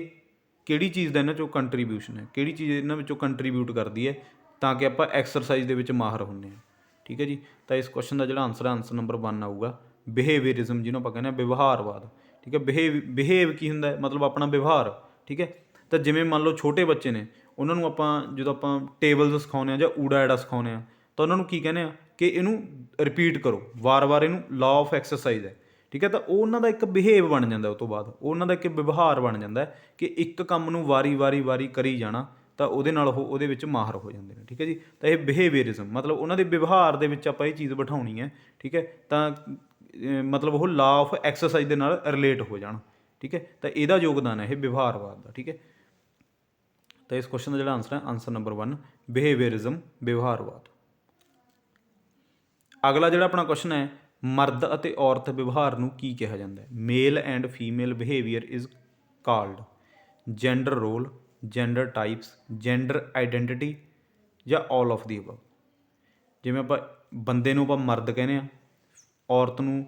ਕਿਹੜੀ ਚੀਜ਼ ਦਾ ਇਹਨਾਂ 'ਚੋਂ ਕੰਟਰੀਬਿਊਸ਼ਨ ਹੈ, ਕਿਹੜੀ ਚੀਜ਼ ਇਹਨਾਂ ਵਿੱਚੋਂ ਕੰਟਰੀਬਿਊਟ ਕਰਦੀ ਹੈ ਤਾਂ ਕਿ ਆਪਾਂ ਐਕਸਰਸਾਈਜ਼ ਦੇ ਵਿੱਚ ਮਾਹਰ ਹੁੰਦੇ ਹਾਂ, ਠੀਕ ਹੈ ਜੀ। ਤਾਂ ਇਸ ਕੁਐਸਚਨ ਦਾ ਜਿਹੜਾ ਆਨਸਰ ਹੈ, ਆਨਸਰ ਨੰਬਰ 1 ਆਊਗਾ, ਬਿਹੇਵੀਅਰਿਜ਼ਮ, ਜਿਹਨੂੰ ਆਪਾਂ ਕਹਿੰਦੇ ਹਾਂ ਵਿਵਹਾਰਵਾਦ, ਠੀਕ ਹੈ। ਬਿਹੇਵ ਕੀ ਹੁੰਦਾ ਹੈ? ਮਤਲਬ ਆਪਣਾ ਵਿਵਹਾਰ, ਠੀਕ ਹੈ। ਤਾਂ ਜਿਵੇਂ ਮੰਨ ਲਓ ਛੋਟੇ ਬੱਚੇ ਨੇ, ਉਹਨਾਂ ਨੂੰ ਆਪਾਂ ਜਦੋਂ ਆਪਾਂ ਟੇਬਲਸ ਸਿਖਾਉਂਦੇ ਹਾਂ ਜਾਂ ਊੜਾ ਐੜਾ ਸਿਖਾਉਂਦੇ ਹਾਂ, ਤਾਂ ਉਹਨਾਂ ਨੂੰ ਕੀ ਕਹਿੰਦੇ ਆ ਕਿ ਇਹਨੂੰ ਰਿਪੀਟ ਕਰੋ ਵਾਰ-ਵਾਰ, ਇਹਨੂੰ ਲਾ ਆਫ ਐਕਸਰਸਾਈਜ਼ ਹੈ, ਠੀਕ ਹੈ। ਤਾਂ ਉਹ ਉਹਨਾਂ ਦਾ ਇੱਕ ਬਿਹੇਵ ਬਣ ਜਾਂਦਾ, ਉਹ ਤੋਂ ਬਾਅਦ ਉਹ ਉਹਨਾਂ ਦਾ ਇੱਕ ਵਿਵਹਾਰ ਬਣ ਜਾਂਦਾ ਕਿ ਇੱਕ ਕੰਮ ਨੂੰ ਵਾਰੀ ਕਰੀ ਜਾਣਾ, ਤਾਂ ਉਹਦੇ ਨਾਲ ਉਹ ਉਹਦੇ ਵਿੱਚ ਮਾਹਰ ਹੋ ਜਾਂਦੇ ਨੇ, ਠੀਕ ਹੈ ਜੀ। ਤਾਂ ਇਹ ਬਿਹੇਵੀਅਰਿਜ਼ਮ ਮਤਲਬ ਉਹਨਾਂ ਦੇ ਵਿਵਹਾਰ ਦੇ ਵਿੱਚ ਆਪਾਂ ਇਹ ਚੀਜ਼ ਬਿਠਾਉਣੀ ਹੈ, ਠੀਕ ਹੈ। ਤਾਂ ਮਤਲਬ ਉਹ ਲਾ ਆਫ ਐਕਸਰਸਾਈਜ਼ ਦੇ ਨਾਲ ਰਿਲੇਟ ਹੋ ਜਾਣ, ਠੀਕ ਹੈ। ਤਾਂ ਇਹਦਾ ਯੋਗਦਾਨ ਹੈ ਇਹ ਵਿਵਹਾਰਵਾਦ ਦਾ, ਠੀਕ ਹੈ। ਤਾਂ ਇਸ ਕੁਐਸਚਨ ਦਾ ਜਿਹੜਾ ਆਨਸਰ ਹੈ, ਆਨਸਰ ਨੰਬਰ 1 ਬਿਹੇਵੀਅਰਿਜ਼ਮ, ਵਿਵਹਾਰਵਾਦ। ਅਗਲਾ ਜਿਹੜਾ ਆਪਣਾ ਕੁਐਸਚਨ ਹੈ, ਮਰਦ ਅਤੇ ਔਰਤ ਵਿਵਹਾਰ ਨੂੰ ਕੀ ਕਿਹਾ ਜਾਂਦਾ ਹੈ? Male and female behaviour is called gender role, gender types, gender identity ਜਾਂ ਆਲ ਆਫ ਦੀ ਅਬਵ? ਜਿਵੇਂ ਆਪਾਂ ਬੰਦੇ ਨੂੰ ਆਪਾਂ ਮਰਦ ਕਹਿੰਦੇ ਹਾਂ, ਔਰਤ ਨੂੰ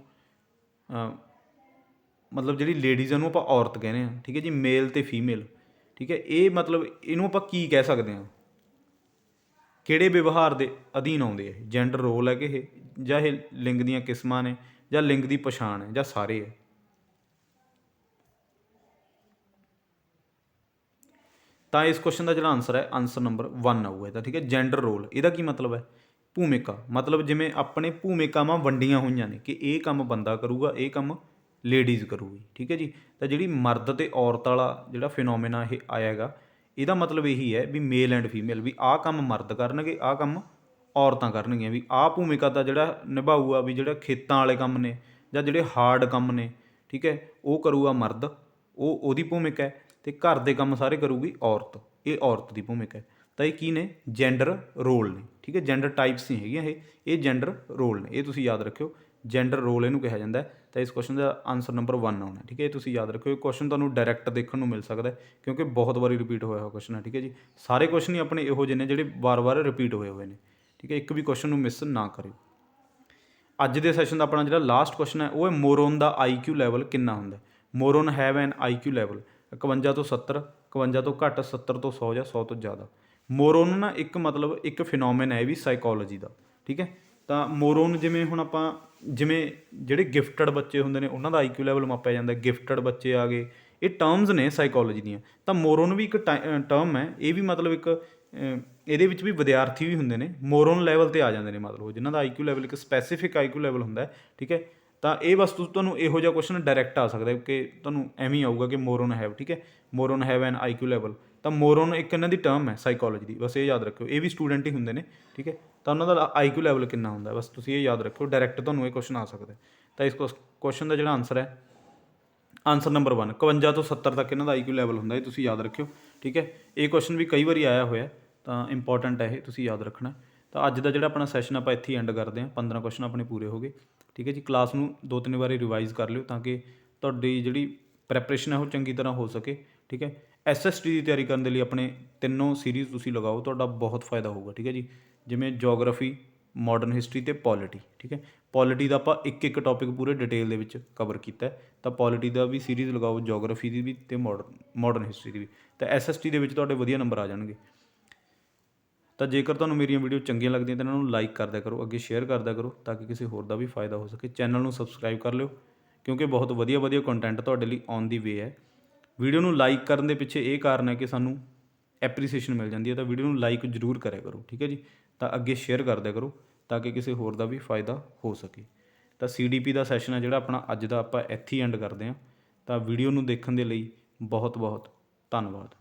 ਮਤਲਬ ਜਿਹੜੀ ਲੇਡੀਜ਼ ਆ ਉਹਨੂੰ ਆਪਾਂ ਔਰਤ ਕਹਿੰਦੇ ਹਾਂ, ਠੀਕ ਹੈ ਜੀ। ਮੇਲ ਅਤੇ ਫੀਮੇਲ, ਠੀਕ ਹੈ। ਇਹ ਮਤਲਬ ਇਹਨੂੰ ਆਪਾਂ ਕੀ ਕਹਿ ਸਕਦੇ ਹਾਂ? ਕਿਹੜੇ ਵਿਵਹਾਰ ਦੇ ਅਧੀਨ ਆਉਂਦੇ ਆ? ਜੈਂਡਰ ਰੋਲ ਹੈ ਕਿ ਇਹ, ਜਾਂ ਇਹ ਲਿੰਗ ਦੀਆਂ ਕਿਸਮਾਂ ਨੇ, ਜਾਂ ਲਿੰਗ ਦੀ ਪਛਾਣ ਹੈ, ਜਾਂ ਸਾਰੇ ਹੈ? ਤਾਂ ਇਸ ਕੁਐਸਚਨ ਦਾ ਜਿਹੜਾ ਆਨਸਰ ਹੈ, ਆਨਸਰ ਨੰਬਰ 1 ਆਊਗਾ ਇਹਦਾ, ਠੀਕ ਹੈ। ਜੈਂਡਰ ਰੋਲ, ਇਹਦਾ ਕੀ ਮਤਲਬ ਹੈ? ਭੂਮਿਕਾ, ਮਤਲਬ ਜਿਵੇਂ ਆਪਣੇ ਭੂਮਿਕਾਵਾਂ ਵੰਡੀਆਂ ਹੋਈਆਂ ਨੇ ਕਿ ਇਹ ਕੰਮ ਬੰਦਾ ਕਰੂਗਾ, ਇਹ ਕੰਮ ਲੇਡੀਜ਼ ਕਰੂਗੀ, ਠੀਕ ਹੈ ਜੀ। ਤਾਂ ਜਿਹੜੀ ਮਰਦ ਅਤੇ ਔਰਤ ਵਾਲਾ ਜਿਹੜਾ ਫਿਨੋਮੀਨਾ ਇਹ ਆਇਆ ਹੈਗਾ, ਇਹਦਾ ਮਤਲਬ ਇਹੀ ਹੈ ਵੀ ਮੇਲ ਐਂਡ ਫੀਮੇਲ, ਵੀ ਆਹ ਕੰਮ ਮਰਦ ਕਰਨਗੇ, ਆਹ ਕੰਮ ਔਰਤਾਂ ਕਰਨਗੀਆਂ, ਵੀ ਆਹ ਭੂਮਿਕਾ ਦਾ ਜਿਹੜਾ ਨਿਭਾਊਗਾ, ਵੀ ਜਿਹੜਾ ਖੇਤਾਂ ਵਾਲੇ ਕੰਮ ਨੇ ਜਾਂ ਜਿਹੜੇ ਹਾਰਡ ਕੰਮ ਨੇ, ਠੀਕ ਹੈ, ਉਹ ਕਰੂਗਾ ਮਰਦ, ਉਹਦੀ ਭੂਮਿਕਾ ਹੈ। ਅਤੇ ਘਰ ਦੇ ਕੰਮ ਸਾਰੇ ਕਰੂਗੀ ਔਰਤ, ਇਹ ਔਰਤ ਦੀ ਭੂਮਿਕਾ ਹੈ। ਤਾਂ ਇਹ ਕੀ ਨੇ? ਜੈਂਡਰ ਰੋਲ ਨੇ, ਠੀਕ ਹੈ। ਜੈਂਡਰ ਟਾਈਪਸ ਨਹੀਂ ਹੈਗੀਆਂ ਇਹ ਜੈਂਡਰ ਰੋਲ ਨੇ, ਇਹ ਤੁਸੀਂ ਯਾਦ ਰੱਖਿਓ, ਜੈਂਡਰ ਰੋਲ ਇਹਨੂੰ ਕਿਹਾ ਜਾਂਦਾ। ਤਾਂ ਇਸ ਕੁਐਸਚਨ ਦਾ ਆਨਸਰ ਨੰਬਰ 1 ਆਉਣਾ, ਠੀਕ ਹੈ। ਇਹ ਤੁਸੀਂ ਯਾਦ ਰੱਖਿਓ, ਇਹ ਕੁਐਸਚਨ ਤੁਹਾਨੂੰ ਡਾਇਰੈਕਟ ਦੇਖਣ ਨੂੰ ਮਿਲ ਸਕਦਾ ਕਿਉਂਕਿ ਬਹੁਤ ਵਾਰੀ ਰਿਪੀਟ ਹੋਇਆ ਹੋਇਆ ਕੁਐਸਚਨ ਹੈ, ਠੀਕ ਹੈ ਜੀ। ਸਾਰੇ ਕੁਐਸਚਨ ਹੀ ਆਪਣੇ ਇਹੋ ਜਿਹੇ ਨੇ ਜਿਹੜੇ ਵਾਰ-ਵਾਰ ਰਿਪੀਟ ਹੋਏ ਹੋਏ ਨੇ, ਠੀਕ ਹੈ। ਇੱਕ ਵੀ ਕੁਐਸਚਨ ਨੂੰ ਮਿਸ ਨਾ ਕਰਿਓ। ਅੱਜ ਦੇ ਸੈਸ਼ਨ ਦਾ ਆਪਣਾ ਜਿਹੜਾ ਲਾਸਟ ਕੁਐਸਚਨ ਹੈ ਉਹ ਹੈ ਮੋਰੋਨ ਦਾ IQ ਲੈਵਲ ਕਿੰਨਾ ਹੁੰਦਾ? ਮੋਰੋਨ ਹੈਵ ਐਨ IQ ਲੈਵਲ 51 ਤੋਂ 70, 51 ਤੋਂ ਘੱਟ, 70 ਤੋਂ 100 ਜਾਂ 100 ਤੋਂ ਜ਼ਿਆਦਾ। ਮੋਰੋਨ ਨਾ ਇੱਕ ਮਤਲਬ ਇੱਕ ਫਿਨੋਮੇਨ ਹੈ ਇਹ ਵੀ ਸਾਈਕੋਲੋਜੀ ਦਾ, ਠੀਕ ਹੈ। ਤਾਂ ਮੋਰੋਨ ਜਿਵੇਂ ਹੁਣ ਆਪਾਂ ਜਿਵੇਂ ਜਿਹੜੇ ਗਿਫਟਡ ਬੱਚੇ ਹੁੰਦੇ ਨੇ ਉਹਨਾਂ ਦਾ IQ ਲੈਵਲ ਮਾਪਿਆ ਜਾਂਦਾ, ਗਿਫਟਡ ਬੱਚੇ ਆ ਗਏ, ਇਹ ਟਰਮਸ ਨੇ ਸਾਈਕੋਲੋਜੀ ਦੀਆਂ। ਤਾਂ ਮੋਰੋਨ ਵੀ ਇੱਕ ਟਰਮ ਹੈ, ਇਹ ਵੀ ਮਤਲਬ ਇੱਕ ਇਹਦੇ ਵਿੱਚ ਵੀ ਵਿਦਿਆਰਥੀ ਵੀ ਹੁੰਦੇ ਨੇ, ਮੋਰੋਨ ਲੈਵਲ 'ਤੇ ਆ ਜਾਂਦੇ ਨੇ, ਮਤਲਬ ਜਿਨ੍ਹਾਂ ਦਾ IQ ਲੈਵਲ ਇੱਕ ਸਪੈਸੀਫਿਕ IQ ਲੈਵਲ ਹੁੰਦਾ, ਠੀਕ ਹੈ। ਤਾਂ ਇਹ ਬਸ ਤੁਹਾਨੂੰ ਇਹੋ ਜਿਹਾ ਕੁਐਸਚਨ ਡਾਇਰੈਕਟ ਆ ਸਕਦਾ ਕਿ ਤੁਹਾਨੂੰ ਐਵੇਂ ਹੀ ਆਊਗਾ ਕਿ ਮੋਰੋਨ ਹੈਵ, ਠੀਕ ਹੈ, ਮੋਰੋਨ ਹੈਵ ਐਨ IQ ਲੈਵਲ। ਤਾਂ ਮੋਰੋਨ ਇੱਕ ਇਹਨਾਂ ਦੀ ਟਰਮ ਹੈ ਸਾਈਕੋਲੋਜੀ ਦੀ, ਬਸ ਇਹ ਯਾਦ ਰੱਖਿਓ। ਇਹ ਵੀ ਸਟੂਡੈਂਟ ਹੀ ਹੁੰਦੇ ਨੇ, ਠੀਕ ਹੈ। ਤਾਂ ਉਹਨਾਂ ਦਾ IQ ਲੈਵਲ ਕਿੰਨਾ ਹੁੰਦਾ, ਬਸ ਤੁਸੀਂ ਇਹ ਯਾਦ ਰੱਖਿਓ, ਡਾਇਰੈਕਟ ਤੁਹਾਨੂੰ ਇਹ ਕੁਐਸਚਨ ਆ ਸਕਦਾ। ਤਾਂ ਇਸ ਕੁਐਸਚਨ ਦਾ ਜਿਹੜਾ ਆਨਸਰ ਹੈ, ਆਨਸਰ ਨੰਬਰ 1 51 ਤੋਂ 70 ਤੱਕ ਇਹਨਾਂ ਦਾ IQ ਲੈਵਲ ਹੁੰਦਾ, ਇਹ ਤੁਸੀਂ ਯਾਦ ਰੱਖਿਓ, ਠੀਕ ਹੈ। ਇਹ ਕੁਐਸਚਨ ਵੀ ਕਈ ਵਾਰੀ ਆਇਆ ਹੋਇਆ, ਤਾਂ ਇੰਪੋਰਟੈਂਟ ਹੈ ਇਹ, ਤੁਸੀਂ ਯਾਦ ਰੱਖਣਾ। ਤਾਂ ਅੱਜ ਦਾ ਜਿਹੜਾ ਆਪਣਾ ਸੈਸ਼ਨ ਆਪਾਂ ਇੱਥੇ ਹੀ ਐਂਡ ਕਰਦੇ ਹਾਂ, 15 ਕੁਐਸਚਨ ਆਪਣੇ ਪੂਰੇ ਹੋ ਗਏ, ਠੀਕ ਹੈ ਜੀ। ਕਲਾਸ ਨੂੰ 2-3 ਵਾਰੀ ਰਿਵਾਈਜ਼ ਕਰ ਲਿਓ ਤਾਂ ਕਿ ਤੁਹਾਡੀ ਜਿਹੜੀ ਪ੍ਰੈਪਰੇਸ਼ਨ ਹੈ ਉਹ ਚੰਗੀ ਤਰ੍ਹਾਂ ਹੋ ਸਕੇ, ਠੀਕ ਹੈ। SST ਦੀ ਤਿਆਰੀ ਕਰਨ ਦੇ ਲਈ ਆਪਣੇ ਤਿੰਨੋਂ ਸੀਰੀਜ਼ ਤੁਸੀਂ ਲਗਾਓ, ਤੁਹਾਡਾ ਬਹੁਤ ਫਾਇਦਾ ਹੋਊਗਾ, ਠੀਕ ਹੈ ਜੀ। ਜਿਵੇਂ ਜੋਗਰਾਫੀ, ਮਾਡਰਨ ਹਿਸਟਰੀ ਅਤੇ ਪੋਲਿਟੀ, ਠੀਕ ਹੈ। ਪੋਲਿਟੀ ਦਾ ਆਪਾਂ ਇੱਕ ਟੌਪਿਕ ਪੂਰੇ ਡਿਟੇਲ ਦੇ ਵਿੱਚ ਕਵਰ ਕੀਤਾ, ਤਾਂ ਪੋਲਿਟੀ ਦਾ ਵੀ ਸੀਰੀਜ਼ ਲਗਾਓ, ਜੋਗਰਾਫੀ ਦੀ ਵੀ ਅਤੇ ਮਾਡਰਨ ਹਿਸਟਰੀ ਦੀ ਵੀ। ਤਾਂ SST ਦੇ ਵਿੱਚ ਤੁਹਾਡੇ ਵਧੀਆ ਨੰਬਰ ਆ ਜਾਣਗੇ। ਤਾਂ ਜੇਕਰ ਤੁਹਾਨੂੰ ਮੇਰੀਆਂ ਵੀਡੀਓ ਚੰਗੀਆਂ ਲੱਗਦੀਆਂ ਤਾਂ ਇਹਨਾਂ ਨੂੰ ਲਾਈਕ ਕਰ ਦਿਆ ਕਰੋ, ਅੱਗੇ ਸ਼ੇਅਰ ਕਰ ਦਿਆ ਕਰੋ ਤਾਂ ਕਿ ਕਿਸੇ ਹੋਰ ਦਾ ਵੀ ਫਾਇਦਾ ਹੋ ਸਕੇ। ਚੈਨਲ ਨੂੰ ਸਬਸਕ੍ਰਾਈਬ ਕਰ ਲਿਓ ਕਿਉਂਕਿ ਬਹੁਤ ਵਧੀਆ ਕੰਟੈਂਟ ਤੁਹਾਡੇ ਲਈ ਔਨ ਦੀ ਵੇ ਹੈ। ਵੀਡੀਓ ਨੂੰ ਲਾਈਕ ਕਰਨ ਦੇ ਪਿੱਛੇ ਇਹ ਕਾਰਨ ਹੈ ਕਿ ਸਾਨੂੰ ਐਪਰੀਸੀਏਸ਼ਨ ਮਿਲ ਜਾਂਦੀ ਹੈ, ਤਾਂ ਵੀਡੀਓ ਨੂੰ ਲਾਈਕ ਜ਼ਰੂਰ ਕਰਿਆ ਕਰੋ, ਠੀਕ ਹੈ ਜੀ। ਤਾਂ ਅੱਗੇ ਸ਼ੇਅਰ ਕਰ ਦਿਆ ਕਰੋ ਤਾਂ ਕਿ ਕਿਸੇ ਹੋਰ ਦਾ ਵੀ ਫਾਇਦਾ ਹੋ ਸਕੇ। ਤਾਂ CDP ਦਾ ਸੈਸ਼ਨ ਹੈ ਜਿਹੜਾ ਆਪਣਾ ਅੱਜ ਦਾ ਆਪਾਂ ਇੱਥੇ ਹੀ ਐਂਡ ਕਰਦੇ ਹਾਂ। ਤਾਂ ਵੀਡੀਓ ਨੂੰ ਦੇਖਣ ਦੇ ਲਈ ਬਹੁਤ ਧੰਨਵਾਦ।